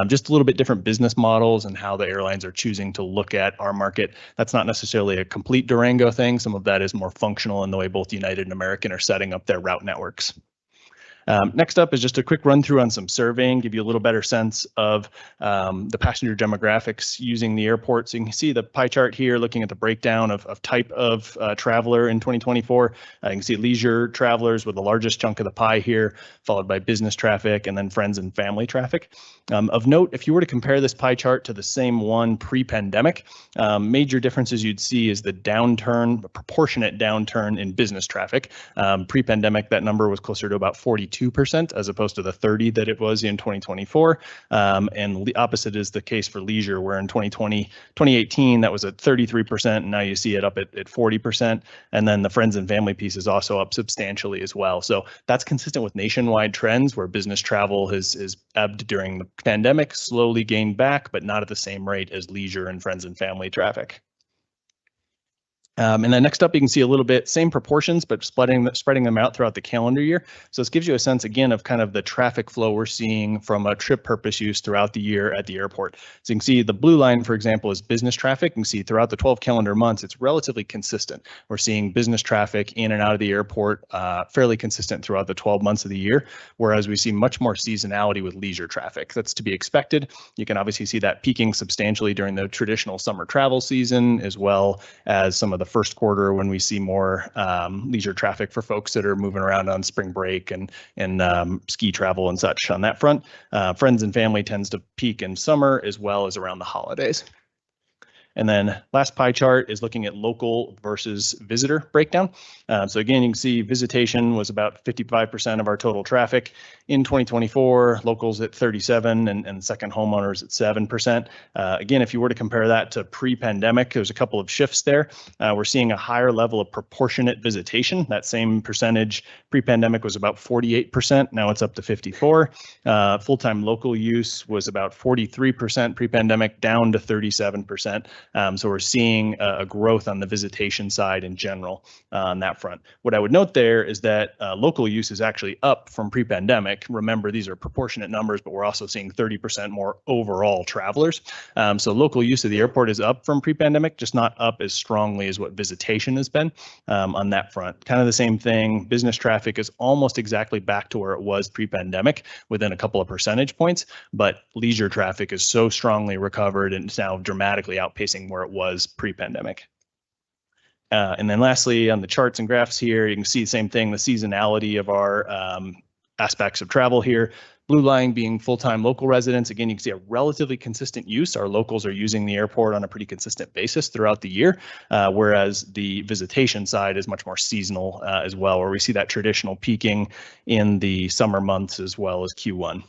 just a little bit different business models and how the airlines are choosing to look at our market. That's not necessarily a complete Durango thing. Some of that is more functional in the way both United and American are setting up their route networks. Next up is just a quick run through on some surveying, give you a little better sense of the passenger demographics using the airport. So you can see the pie chart here looking at the breakdown of type of traveler in 2024. You can see leisure travelers with the largest chunk of the pie here, followed by business traffic and then friends and family traffic. Of note, if you were to compare this pie chart to the same one pre-pandemic, major differences you'd see is the downturn, the proportionate downturn in business traffic. Pre-pandemic, that number was closer to about 42% as opposed to the 30 that it was in 2024. And the opposite is the case for leisure, where in 2018, that was at 33%, and now you see it up at 40%. And then the friends and family piece is also up substantially as well. So that's consistent with nationwide trends where business travel has ebbed during the pandemic, slowly gained back, but not at the same rate as leisure and friends and family traffic. And then next up, you can see a little bit same proportions, but spreading them out throughout the calendar year. So this gives you a sense again of kind of the traffic flow we're seeing from a trip purpose use throughout the year at the airport. So you can see the blue line, for example, is business traffic. You can see throughout the 12 calendar months, it's relatively consistent. We're seeing business traffic in and out of the airport fairly consistent throughout the 12 months of the year, whereas we see much more seasonality with leisure traffic. That's to be expected. You can obviously see that peaking substantially during the traditional summer travel season, as well as some of the first quarter when we see more leisure traffic for folks that are moving around on spring break and ski travel and such on that front. Friends and family tends to peak in summer as well as around the holidays. And then last pie chart is looking at local versus visitor breakdown. So again, you can see visitation was about 55% of our total traffic in 2024, locals at 37 and second homeowners at 7%. Again, if you were to compare that to pre-pandemic, there's a couple of shifts there. We're seeing a higher level of proportionate visitation. That same percentage pre-pandemic was about 48%. Now it's up to 54. Full-time local use was about 43% pre-pandemic, down to 37%. So we're seeing a growth on the visitation side in general on that front. What I would note there is that local use is actually up from pre-pandemic. Remember, these are proportionate numbers, but we're also seeing 30% more overall travelers. So local use of the airport is up from pre-pandemic, just not up as strongly as what visitation has been on that front. Kind of the same thing. Business traffic is almost exactly back to where it was pre-pandemic within a couple of percentage points, but leisure traffic is so strongly recovered and it's now dramatically outpacing where it was pre-pandemic. And then lastly, on the charts and graphs here, you can see the same thing, the seasonality of our aspects of travel here. Blue line being full-time local residents. Again, you can see a relatively consistent use. Our locals are using the airport on a pretty consistent basis throughout the year, whereas the visitation side is much more seasonal as well, where we see that traditional peaking in the summer months as well as Q1.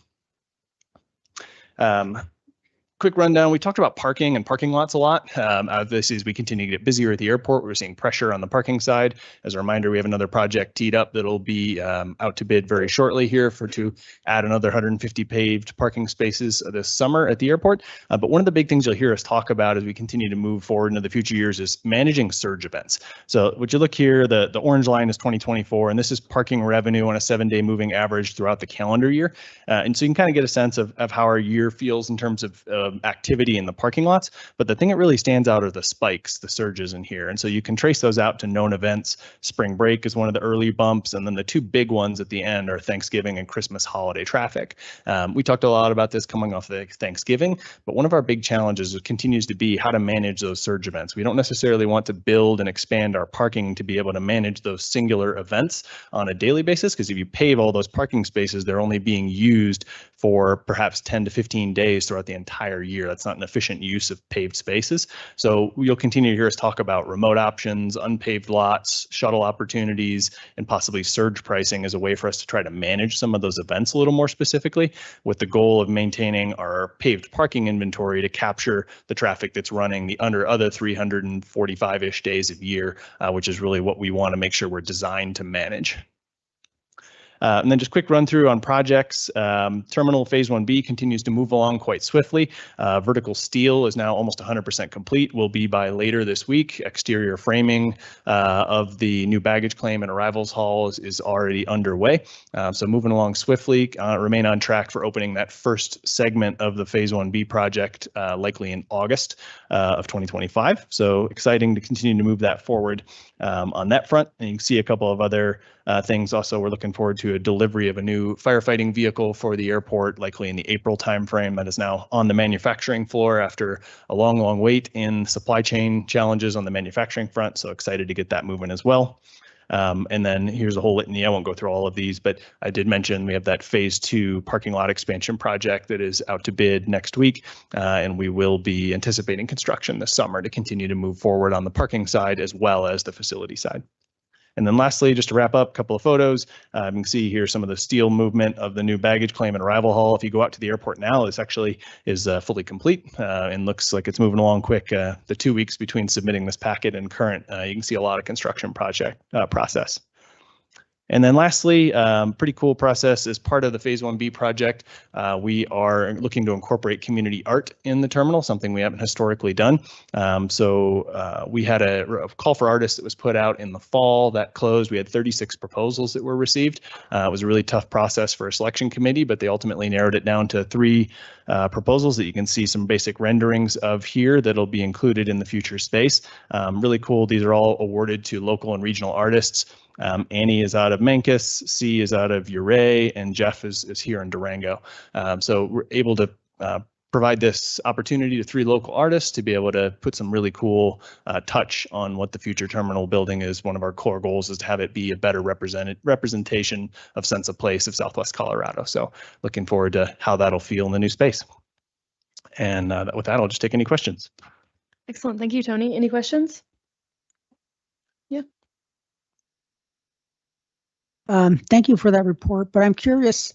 Quick rundown. We talked about parking and parking lots a lot. Obviously, as we continue to get busier at the airport, we're seeing pressure on the parking side. As a reminder, we have another project teed up that'll be out to bid very shortly here to add another 150 paved parking spaces this summer at the airport. But one of the big things you'll hear us talk about as we continue to move forward into the future years is managing surge events. So what you look here, the orange line is 2024, and this is parking revenue on a 7-day moving average throughout the calendar year. And so you can kind of get a sense of how our year feels in terms of activity in the parking lots, but the thing that really stands out are the spikes, the surges in here. And so you can trace those out to known events. Spring break is one of the early bumps, and then the two big ones at the end are Thanksgiving and Christmas holiday traffic. We talked a lot about this coming off the Thanksgiving, but one of our big challenges continues to be how to manage those surge events. We don't necessarily want to build and expand our parking to be able to manage those singular events on a daily basis, because if you pave all those parking spaces, they're only being used for perhaps 10 to 15 days throughout the entire year. That's not an efficient use of paved spaces. So you'll continue to hear us talk about remote options, unpaved lots, shuttle opportunities, and possibly surge pricing as a way for us to try to manage some of those events a little more specifically, with the goal of maintaining our paved parking inventory to capture the traffic that's running the other 345-ish days of year, which is really what we want to make sure we're designed to manage. And then just quick run through on projects. Terminal Phase 1B continues to move along quite swiftly. Vertical steel is now almost 100% complete. Will be by later this week. Exterior framing of the new baggage claim and arrivals hall is already underway. So moving along swiftly, remain on track for opening that first segment of the Phase 1B project likely in August of 2025. So exciting to continue to move that forward on that front. And you can see a couple of other things. Also, we're looking forward to a delivery of a new firefighting vehicle for the airport, likely in the April timeframe. That is now on the manufacturing floor after a long wait in supply chain challenges on the manufacturing front. So excited to get that moving as well. And then here's a whole litany. I won't go through all of these, but I did mention we have that phase 2 parking lot expansion project that is out to bid next week. And we will be anticipating construction this summer to continue to move forward on the parking side as well as the facility side. And then lastly, just to wrap up, a couple of photos. You can see here some of the steel movement of the new baggage claim and arrival hall. If you go out to the airport now, this actually is fully complete and looks like it's moving along quick. The 2 weeks between submitting this packet and current, you can see a lot of construction process. And then lastly, pretty cool process as part of the Phase 1B project. We are looking to incorporate community art in the terminal, something we haven't historically done. So we had a call for artists that was put out in the fall that closed. We had 36 proposals that were received. It was a really tough process for a selection committee, but they ultimately narrowed it down to 3 proposals that you can see some basic renderings of here that'll be included in the future space. Really cool. These are all awarded to local and regional artists. Annie is out of Mancus, C is out of Uray, and Jeff is here in Durango. So we're able to provide this opportunity to 3 local artists to be able to put some really cool touch on what the future terminal building is. One of our core goals is to have it be a better representation of sense of place of Southwest Colorado. So looking forward to how that'll feel in the new space. And with that, I'll just take any questions. Excellent. Thank you, Tony. Any questions? Yeah. Thank you for that report, but I'm curious,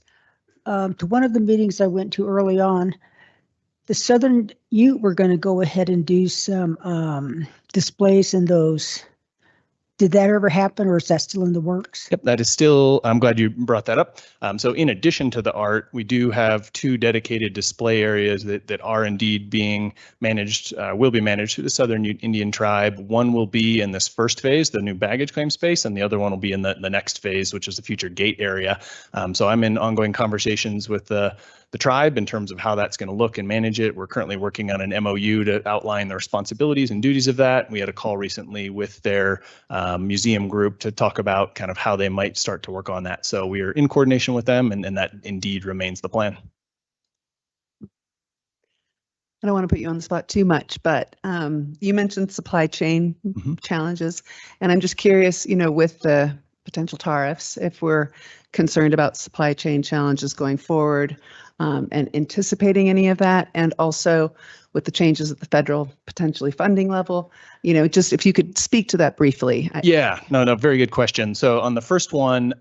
to one of the meetings I went to early on, the Southern Ute were going to go ahead and do some displays in those. Did that ever happen, or is that still in the works? Yep, that is still, I'm glad you brought that up. So in addition to the art, we do have 2 dedicated display areas that are indeed being managed, will be managed through the Southern Ute Indian Tribe. One will be in this first phase, the new baggage claim space, and the other one will be in the next phase, which is the future gate area. So I'm in ongoing conversations with the tribe in terms of how that's going to look and manage it. We're currently working on an MOU to outline the responsibilities and duties of that. We had a call recently with their museum group to talk about kind of how they might start to work on that. So we are in coordination with them, and that indeed remains the plan. I don't want to put you on the spot too much, but you mentioned supply chain challenges, and I'm just curious, with the potential tariffs, if we're concerned about supply chain challenges going forward, and anticipating any of that, and also with the changes at the federal potentially funding level, just if you could speak to that briefly. Yeah, no, very good question. So on the first one,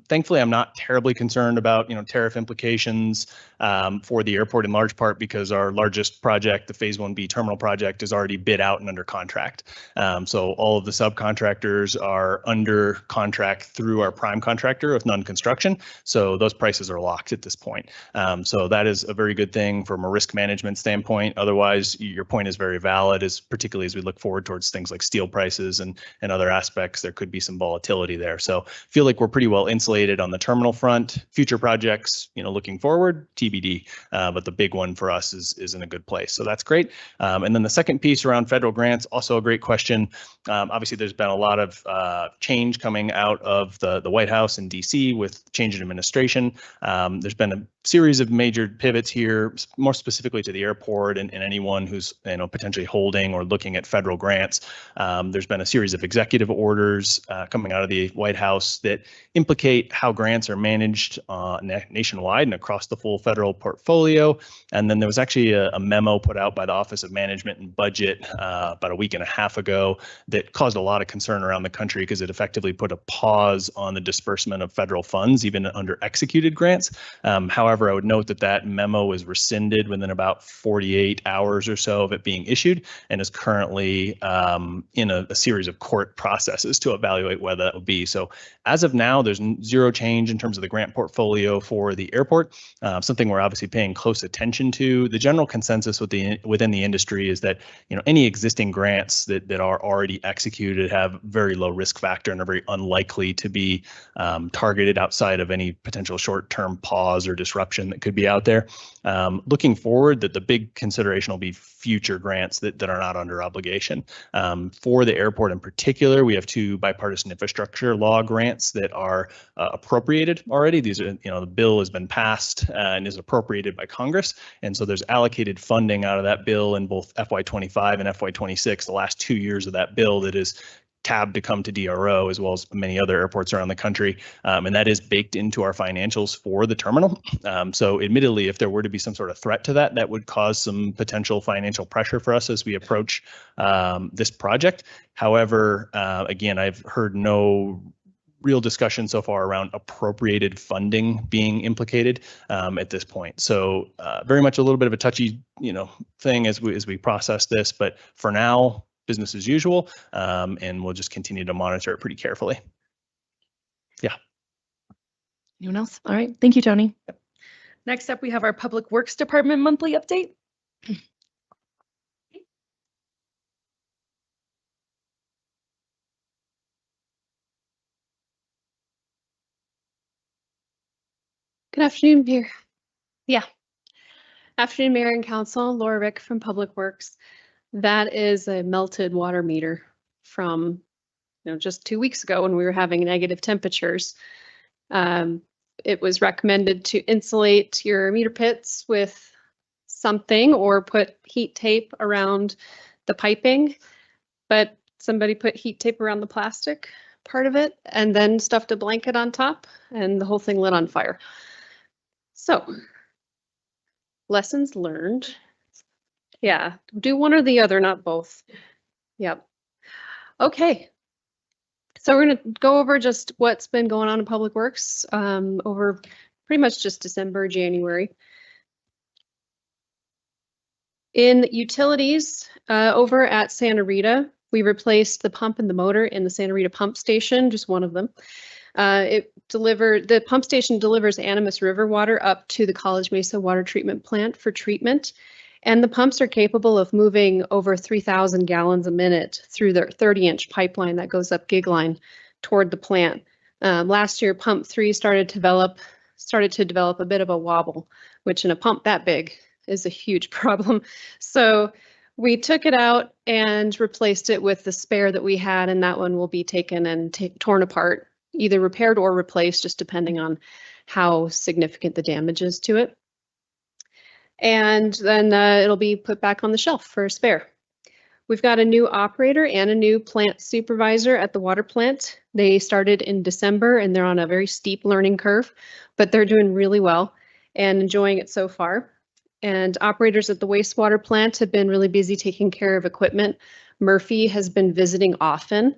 thankfully, I'm not terribly concerned about, tariff implications for the airport in large part because our largest project, the Phase 1B terminal project, is already bid out and under contract. So all of the subcontractors are under contract through our prime contractor of Nunn Construction. So those prices are locked at this point. So that is a very good thing from a risk management standpoint. Otherwise, your point is very valid, particularly as we look forward towards things like steel prices and other aspects, there could be some volatility there. So feel like we're pretty well insulated on the terminal front. Future projects, looking forward, TBD, but the big one for us is in a good place. So that's great. And then the second piece around federal grants, also a great question. Obviously, there's been a lot of change coming out of the White House and DC with change in administration. There's been a series of major pivots here, more specifically to the airport and anyone who's potentially holding or looking at federal grants. There's been a series of executive orders coming out of the White House that implicate how grants are managed nationwide and across the full federal portfolio. And then there was actually a memo put out by the Office of Management and Budget about a week and a half ago that caused a lot of concern around the country because it effectively put a pause on the disbursement of federal funds, even under executed grants. However, I would note that memo was rescinded within about 48 hours or so of it being issued and is currently in a series of court processes to evaluate whether that would be. So as of now, there's zero change in terms of the grant portfolio for the airport, something we're obviously paying close attention to. The general consensus within the industry is that any existing grants that are already executed have very low risk factor and are very unlikely to be targeted appropriated outside of any potential short-term pause or disruption that could be out there. Looking forward, that the big consideration will be future grants that are not under obligation. For the airport in particular, we have 2 bipartisan infrastructure law grants that are appropriated already. These are, the bill has been passed and is appropriated by Congress. And so there's allocated funding out of that bill in both FY25 and FY26, the last 2 years of that bill, that is tabbed to come to DRO, as well as many other airports around the country. And that is baked into our financials for the terminal. So admittedly, if there were to be some sort of threat to that, that would cause some potential financial pressure for us as we approach this project. However, again, I've heard no real discussion so far around appropriated funding being implicated at this point. So very much a little bit of a touchy, thing as we process this. But for now, business as usual, and we'll just continue to monitor it pretty carefully. Yeah. Anyone else? All right. Thank you, Tony. Next up, we have our Public Works Department monthly update. Good afternoon, Mayor. Afternoon, Mayor and Council. Laura Rick from Public Works. That is a melted water meter from, just 2 weeks ago when we were having negative temperatures. It was recommended to insulate your meter pits with something or put heat tape around the piping, but somebody put heat tape around the plastic part of it and then stuffed a blanket on top, and the whole thing lit on fire. So, lessons learned. Yeah, do one or the other, not both. Yep. Okay. So we're going to go over just what's been going on in Public Works over pretty much just December, January. In utilities, over at Santa Rita, we replaced the pump and the motor in the Santa Rita pump station, just one of them. The pump station delivers Animas River water up to the College Mesa water treatment plant for treatment. And the pumps are capable of moving over 3,000 gallons a minute through the 30-inch pipeline that goes up gig line toward the plant. Last year, pump 3 started to develop a bit of a wobble, which in a pump that big is a huge problem. So we took it out and replaced it with the spare that we had, and that one will be taken and torn apart, either repaired or replaced, just depending on how significant the damage is to it. And then it'll be put back on the shelf for a spare. We've got a new operator and a new plant supervisor at the water plant. They started in December and they're on a very steep learning curve, but they're doing really well and enjoying it so far. And operators at the wastewater plant have been really busy taking care of equipment. Murphy has been visiting often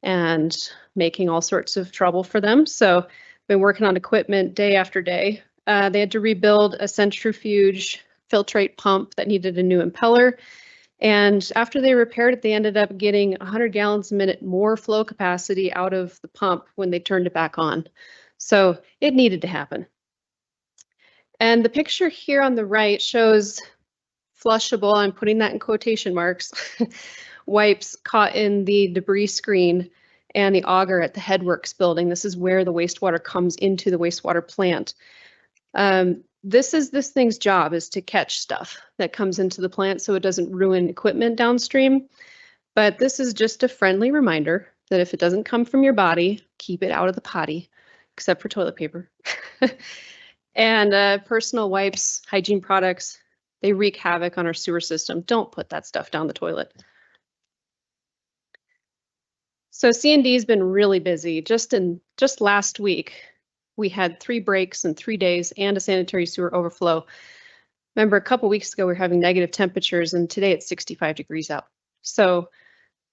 and making all sorts of trouble for them. So been working on equipment day after day. They had to rebuild a centrifuge filtrate pump that needed a new impeller. And after they repaired it, they ended up getting 100 gallons a minute more flow capacity out of the pump when they turned it back on. So it needed to happen. And the picture here on the right shows flushable, I'm putting that in quotation marks, wipes caught in the debris screen and the auger at the Headworks building. This is where the wastewater comes into the wastewater plant. This thing's job is to catch stuff that comes into the plant so it doesn't ruin equipment downstream. But this is just a friendly reminder that if it doesn't come from your body, keep it out of the potty, except for toilet paper. And personal wipes, hygiene products, they wreak havoc on our sewer system. Don't put that stuff down the toilet. So C&D has been really busy. Just last week, we had 3 breaks in 3 days and a sanitary sewer overflow. Remember, a couple weeks ago, we were having negative temperatures, and today it's 65 degrees out. So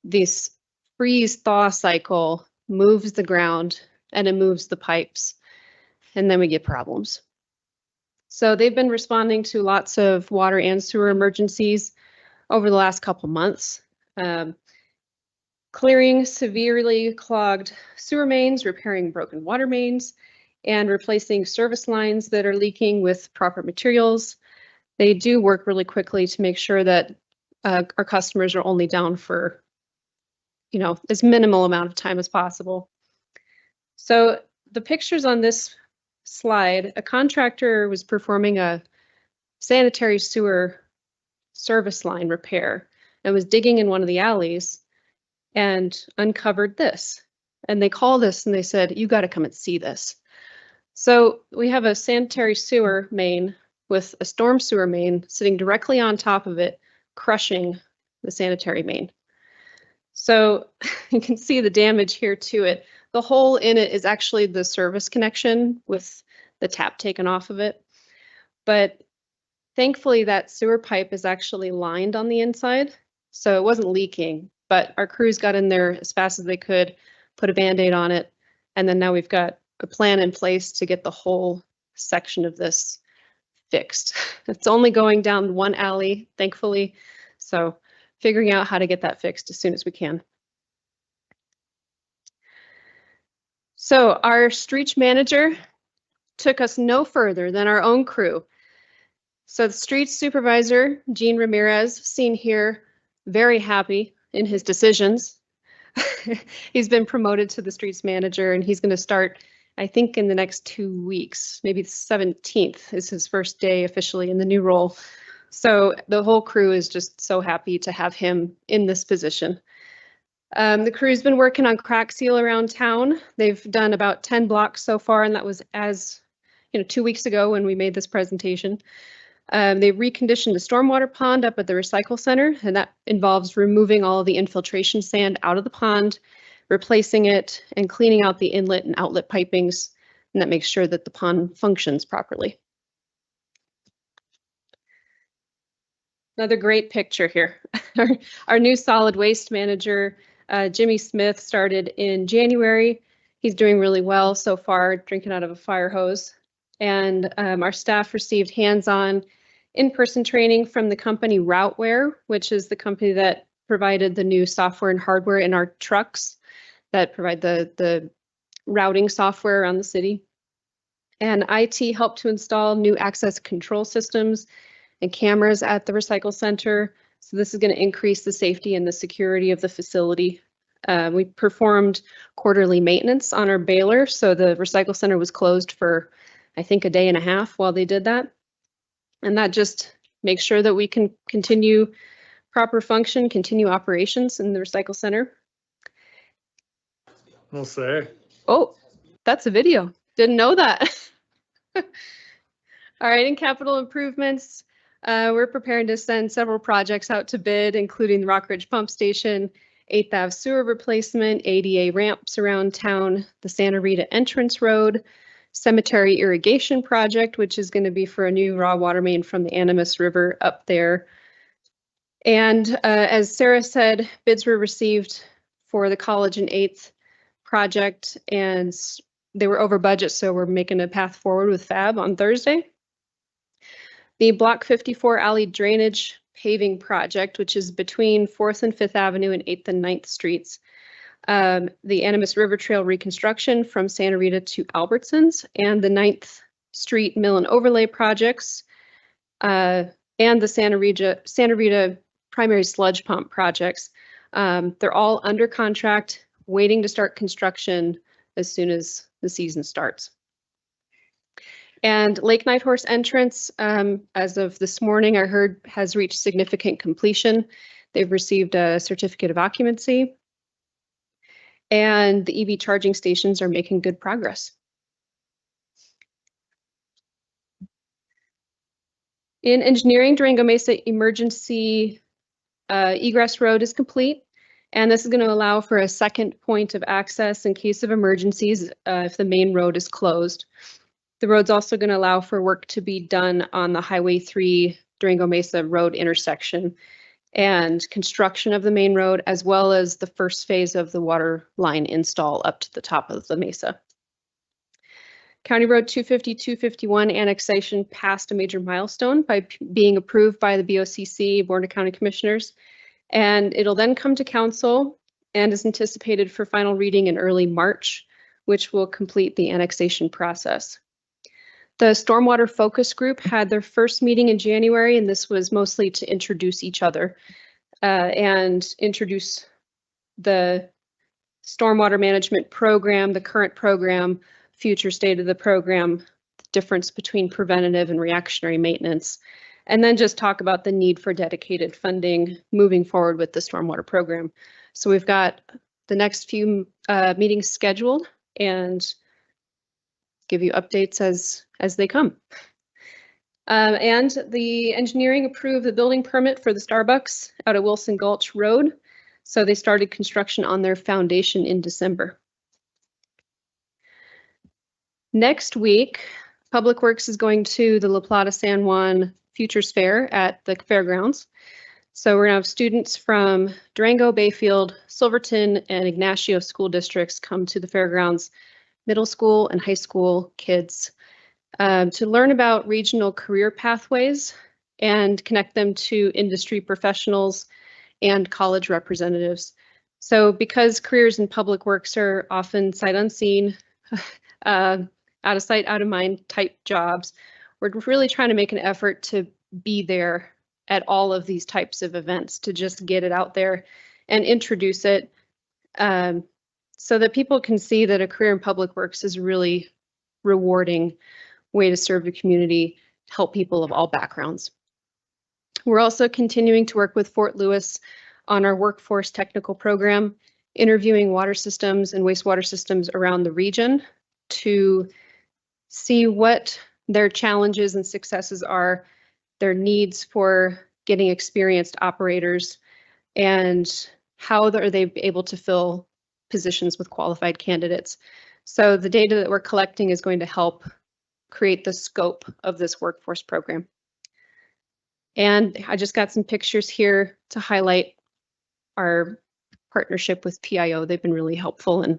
this freeze-thaw cycle moves the ground and it moves the pipes, and then we get problems. So they've been responding to lots of water and sewer emergencies over the last couple months. Clearing severely clogged sewer mains, repairing broken water mains, and replacing service lines that are leaking with proper materials. They do work really quickly to make sure that our customers are only down for, as minimal amount of time as possible. So the pictures on this slide, a contractor was performing a sanitary sewer service line repair and was digging in one of the alleys and uncovered this. And they called us and they said, you got to come and see this. So we have a sanitary sewer main with a storm sewer main sitting directly on top of it, crushing the sanitary main. So you can see the damage here to it. The hole in it is actually the service connection with the tap taken off of it. But thankfully that sewer pipe is actually lined on the inside, so it wasn't leaking, but our crews got in there as fast as they could, put a Band-Aid on it, and then now we've got a plan in place to get the whole section of this fixed. It's only going down one alley, thankfully, so figuring out how to get that fixed as soon as we can. So our street manager took us no further than our own crew. So the street supervisor, Gene Ramirez, seen here, very happy in his decisions. He's been promoted to the streets manager and he's going to start, I think, in the next 2 weeks, maybe the 17th is his first day officially in the new role. So the whole crew is just so happy to have him in this position. The crew's been working on crack seal around town. They've done about 10 blocks so far, and that was 2 weeks ago when we made this presentation. They reconditioned a stormwater pond up at the recycle center, and that involves removing all of the infiltration sand out of the pond, replacing it, and cleaning out the inlet and outlet pipings, and that makes sure that the pond functions properly. Another great picture here. Our new solid waste manager, Jimmy Smith, started in January. He's doing really well so far, drinking out of a fire hose. And our staff received hands-on in-person training from the company Routeware, which is the company that provided the new software and hardware in our trucks that provide the routing software around the city. And IT helped to install new access control systems and cameras at the recycle center. So this is going to increase the safety and the security of the facility. We performed quarterly maintenance on our baler, so the recycle center was closed for, I think, a day and a half while they did that. And that just makes sure that we can continue proper function, continue operations in the recycle center. Well, sir. Oh, that's a video. Didn't know that. All right, in capital improvements, we're preparing to send several projects out to bid, including the Rockridge Pump Station, 8th Ave sewer replacement, ADA ramps around town, the Santa Rita Entrance Road, cemetery irrigation project, which is going to be for a new raw water main from the Animas River up there. And as Sarah said, bids were received for the College and 8th project, and they were over budget, so we're making a path forward with FAB on Thursday. The Block 54 alley drainage paving project, which is between 4th and 5th Avenue and 8th and 9th Streets. The Animas River Trail reconstruction from Santa Rita to Albertsons, and the 9th Street Mill and Overlay projects, and the Santa Rita primary sludge pump projects. They're all under contract, waiting to start construction as soon as the season starts. And Lake Nighthorse entrance, as of this morning, I heard has reached significant completion. They've received a certificate of occupancy, and the EV charging stations are making good progress. In engineering, Durango Mesa emergency egress road is complete, and this is going to allow for a second point of access in case of emergencies if the main road is closed. The road's also going to allow for work to be done on the Highway 3 Durango Mesa Road intersection and construction of the main road, as well as the first phase of the water line install up to the top of the mesa. County Road 250, 251 annexation passed a major milestone by being approved by the BOCC, Board of County Commissioners, and it'll then come to council and is anticipated for final reading in early March, which will complete the annexation process. The Stormwater Focus Group had their first meeting in January, and this was mostly to introduce each other and introduce the stormwater management program, the current program, future state of the program, the difference between preventative and reactionary maintenance, and then just talk about the need for dedicated funding moving forward with the stormwater program. So we've got the next few meetings scheduled and give you updates as they come. And the engineering approved the building permit for the Starbucks out at Wilson Gulch Road. So they started construction on their foundation in December. Next week, Public Works is going to the La Plata San Juan Futures Fair at the fairgrounds. So we're gonna have students from Durango, Bayfield, Silverton, and Ignacio school districts come to the fairgrounds, middle school and high school kids, to learn about regional career pathways and connect them to industry professionals and college representatives. So because careers in public works are often sight unseen, out of sight, out of mind type jobs, we're really trying to make an effort to be there at all of these types of events, to just get it out there and introduce it, so that people can see that a career in public works is a really rewarding way to serve the community, help people of all backgrounds. We're also continuing to work with Fort Lewis on our workforce technical program, interviewing water systems and wastewater systems around the region to see what their challenges and successes are, their needs for getting experienced operators, and how are they able to fill positions with qualified candidates. So the data that we're collecting is going to help create the scope of this workforce program. And I just got some pictures here to highlight our partnership with PIO. They've been really helpful in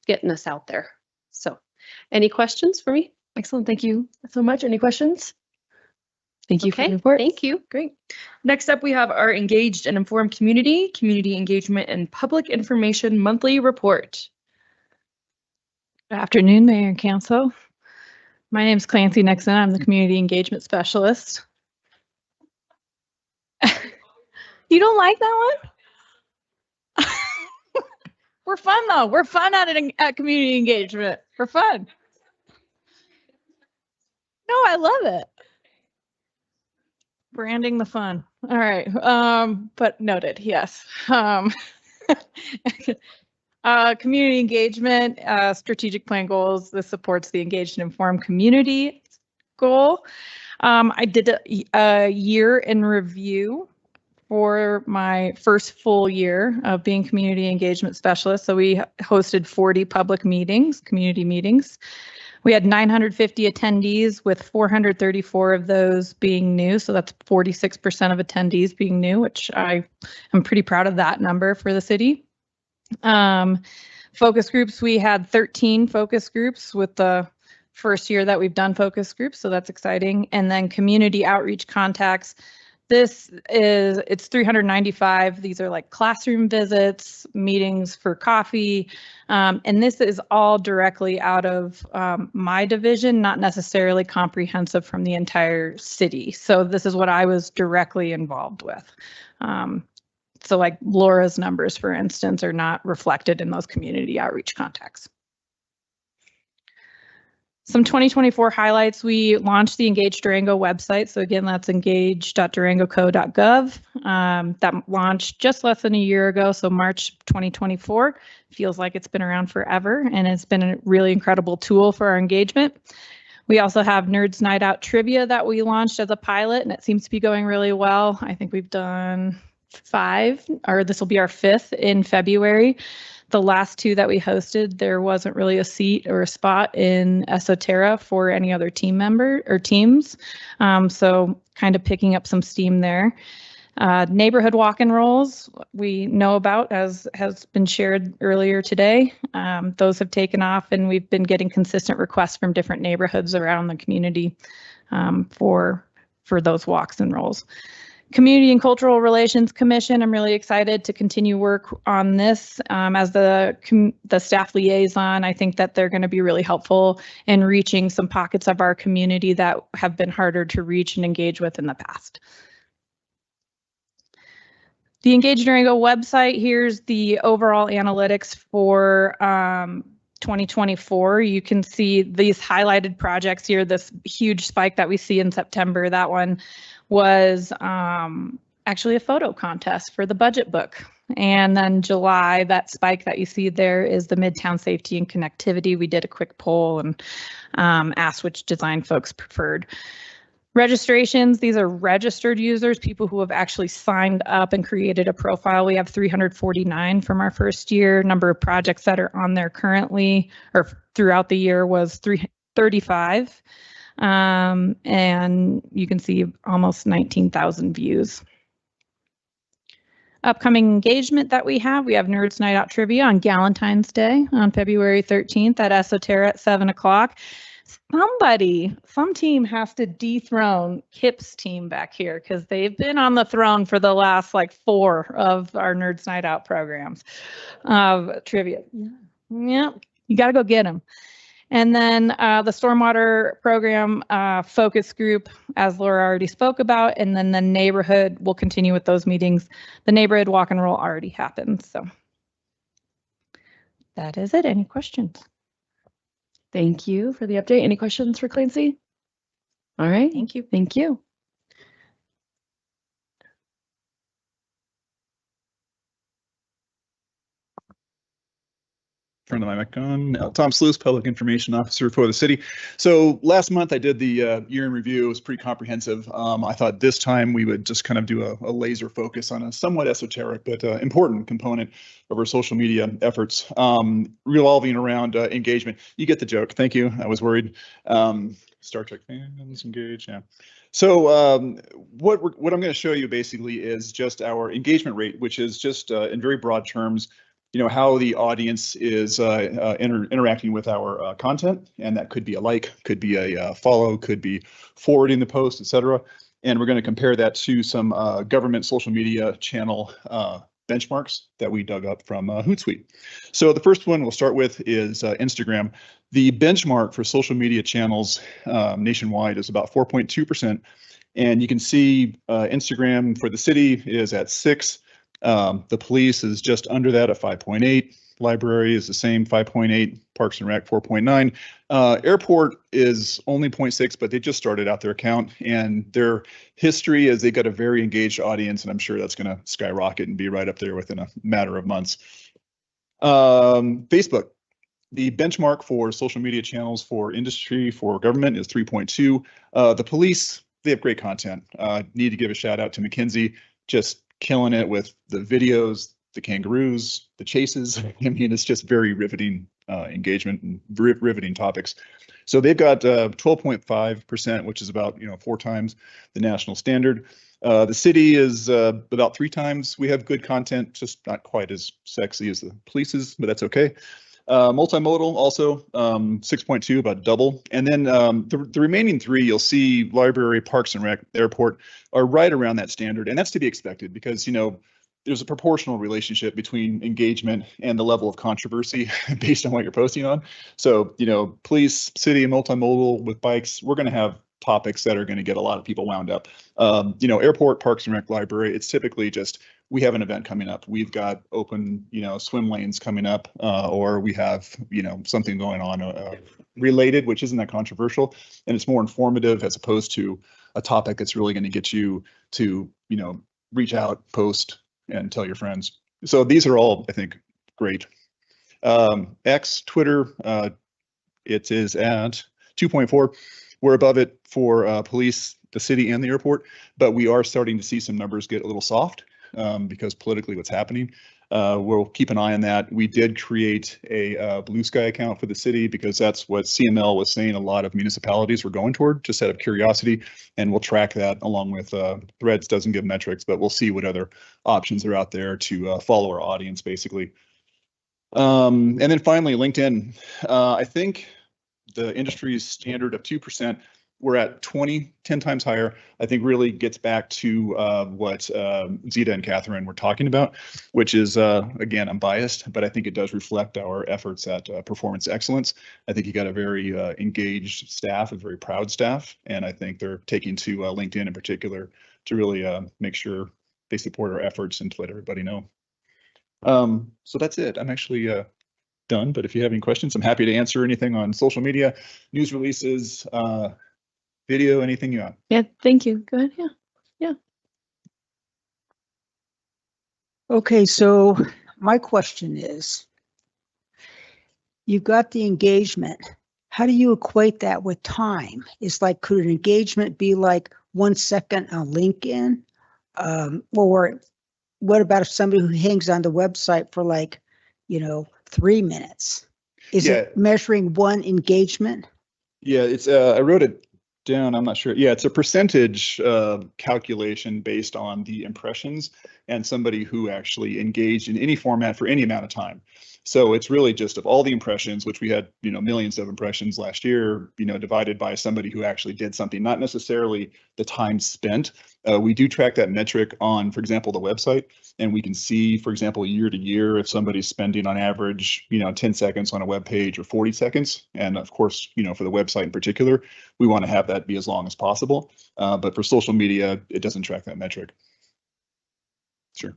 getting us out there. So any questions for me? Excellent. Thank you so much. Any questions? Thank you for the report. Thank you. Great. Next up, we have our Engaged and Informed Community Engagement and Public Information Monthly Report. Good afternoon, Mayor and Council. My name is Clancy Nixon. I'm the Community Engagement Specialist. You don't like that one? We're fun though. We're fun at community engagement. We're fun. No, I love it. Branding the fun. All right. But noted, yes. Community engagement, strategic plan goals. This supports the engaged and informed community goal. I did a year in review for my first full year of being community engagement specialist. So we hosted 40 public meetings, community meetings. We had 950 attendees, with 434 of those being new. So that's 46% of attendees being new, which I am pretty proud of that number for the city. Focus groups, we had 13 focus groups with the first year that we've done focus groups. So that's exciting. And then community outreach contacts. It's 395. These are like classroom visits, meetings for coffee. And this is all directly out of my division, not necessarily comprehensive from the entire city. So this is what I was directly involved with. So like Laura's numbers, for instance, are not reflected in those community outreach contacts. Some 2024 highlights: we launched the Engage Durango website. So again, that's engage.durangoco.gov. That launched just less than a year ago, so March 2024. Feels like it's been around forever, and it's been a really incredible tool for our engagement. We also have Nerds Night Out Trivia that we launched as a pilot, and it seems to be going really well. I think we've done 5, or this will be our 5th in February. The last 2 that we hosted, there wasn't really a seat or a spot in Esoterra for any other team member or teams. So kind of picking up some steam there. Neighborhood walk-and-rolls we know about, as has been shared earlier today. Those have taken off, and we've been getting consistent requests from different neighborhoods around the community for those walks and rolls. Community and Cultural Relations Commission, I'm really excited to continue work on this as the staff liaison. I think that they're going to be really helpful in reaching some pockets of our community that have been harder to reach and engage with in the past. The Engage Durango website, here's the overall analytics for 2024, you can see these highlighted projects here, this huge spike that we see in September. That one was actually a photo contest for the budget book. And then July, that spike that you see there is the Midtown Safety and Connectivity. We did a quick poll and asked which design folks preferred. Registrations, these are registered users, people who have actually signed up and created a profile. We have 349 from our first year. Number of projects that are on there currently or throughout the year was 335. And you can see almost 19,000 views. Upcoming engagement that we have Nerds Night Out Trivia on Galentine's Day on February 13th at Esoterra at 7 o'clock. Some team has to dethrone Kip's team back here because they've been on the throne for the last like 4 of our Nerds Night Out programs of trivia. Yeah, you got to go get them. And then the stormwater program focus group, as Laura already spoke about, and then the neighborhood will continue with those meetings. The neighborhood walk and roll already happened. So that is it. Any questions? Thank you for the update. Any questions for Clancy? All right. Thank you. Thank you. Turn my mic on. Tom Sluice, Public Information Officer for the city. So last month I did the year in review. It was pretty comprehensive. I thought this time we would just kind of do a laser focus on a somewhat esoteric but important component of our social media efforts, revolving around engagement. You get the joke. Thank you. I was worried. Star Trek fans engage. Yeah. So what I'm going to show you basically is just our engagement rate, which is just in very broad terms, how the audience is interacting with our content, and that could be a like, could be a follow, could be forwarding the post, etc. And we're going to compare that to some government social media channel benchmarks that we dug up from Hootsuite. So the first one we'll start with is Instagram. The benchmark for social media channels nationwide is about 4.2%, and you can see Instagram for the city is at 6. The police is just under that at 5.8. Library is the same, 5.8. Parks and Rec, 4.9. Airport is only 0.6, but they just started out their account, and their history is they got a very engaged audience, and I'm sure that's going to skyrocket and be right up there within a matter of months. Facebook, the benchmark for social media channels for industry, for government is 3.2. The police, they have great content. Need to give a shout out to McKinsey, just killing it with the videos, the kangaroos, the chases. I mean, it's just very riveting engagement and riveting topics. So they've got 12.5%, which is about 4 times the national standard. The city is about 3 times. We have good content, just not quite as sexy as the police's, but that's okay. Multimodal also 6.2, about double. And then the remaining 3, you'll see library, Parks and Rec, airport are right around that standard. And that's to be expected because, there's a proportional relationship between engagement and the level of controversy based on what you're posting on. So, police, city, and multimodal with bikes, we're going to have topics that are going to get a lot of people wound up. Airport, Parks and Rec, library, it's typically just, we have an event coming up. We've got open, swim lanes coming up, or we have, something going on related, which isn't that controversial. And it's more informative as opposed to a topic that's really going to get you to, reach out, post, and tell your friends. So these are all, I think, great. X, Twitter, it is at 2.4. We're above it for police, the city, and the airport, but we are starting to see some numbers get a little soft because politically what's happening. We'll keep an eye on that. We did create a Blue Sky account for the city because that's what CML was saying a lot of municipalities were going toward, just out of curiosity, and we'll track that along with Threads doesn't give metrics, but we'll see what other options are out there to follow our audience, basically. And then finally, LinkedIn. I think the industry's standard of 2%, we're at 10 times higher. I think really gets back to what Zita and Catherine were talking about, which is, again, I'm biased, but I think it does reflect our efforts at performance excellence. I think you got a very engaged staff, a very proud staff, and I think they're taking to LinkedIn in particular to really make sure they support our efforts and to let everybody know. So that's it. I'm actually done, but if you have any questions, I'm happy to answer anything on social media, news releases, video, anything you want. Yeah, thank you. Go ahead. Yeah. Yeah. Okay, so my question is, you've got the engagement. How do you equate that with time? It's like, could an engagement be like 1 second on LinkedIn? Or what about if somebody who hangs on the website for like, 3 minutes? Is it measuring one engagement? Yeah, it's I wrote it down. I'm not sure. Yeah, it's a percentage calculation based on the impressions and somebody who actually engaged in any format for any amount of time. So it's really just of all the impressions, which we had, millions of impressions last year, divided by somebody who actually did something, not necessarily the time spent. We do track that metric on, for example, the website, and we can see, for example, year to year, if somebody's spending on average, 10 seconds on a web page or 40 seconds. And of course, for the website in particular, we want to have that be as long as possible. But for social media, it doesn't track that metric. Sure.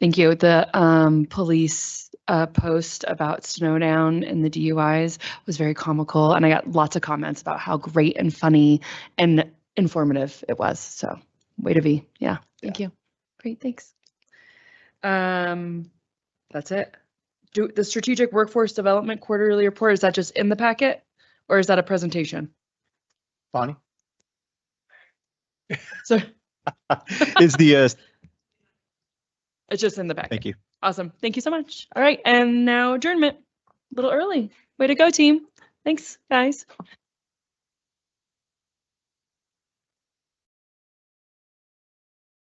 Thank you. The police post about Snowdown and the DUIs was very comical, and I got lots of comments about how great and funny and informative it was. So, way to be. Yeah. Thank you. Great. Thanks. That's it. Do the Strategic Workforce Development Quarterly Report, is that just in the packet, or is that a presentation? Bonnie? So Is the it's just in the packet. Thank you. Awesome. Thank you so much. All right. And now adjournment. A little early. Way to go, team. Thanks, guys.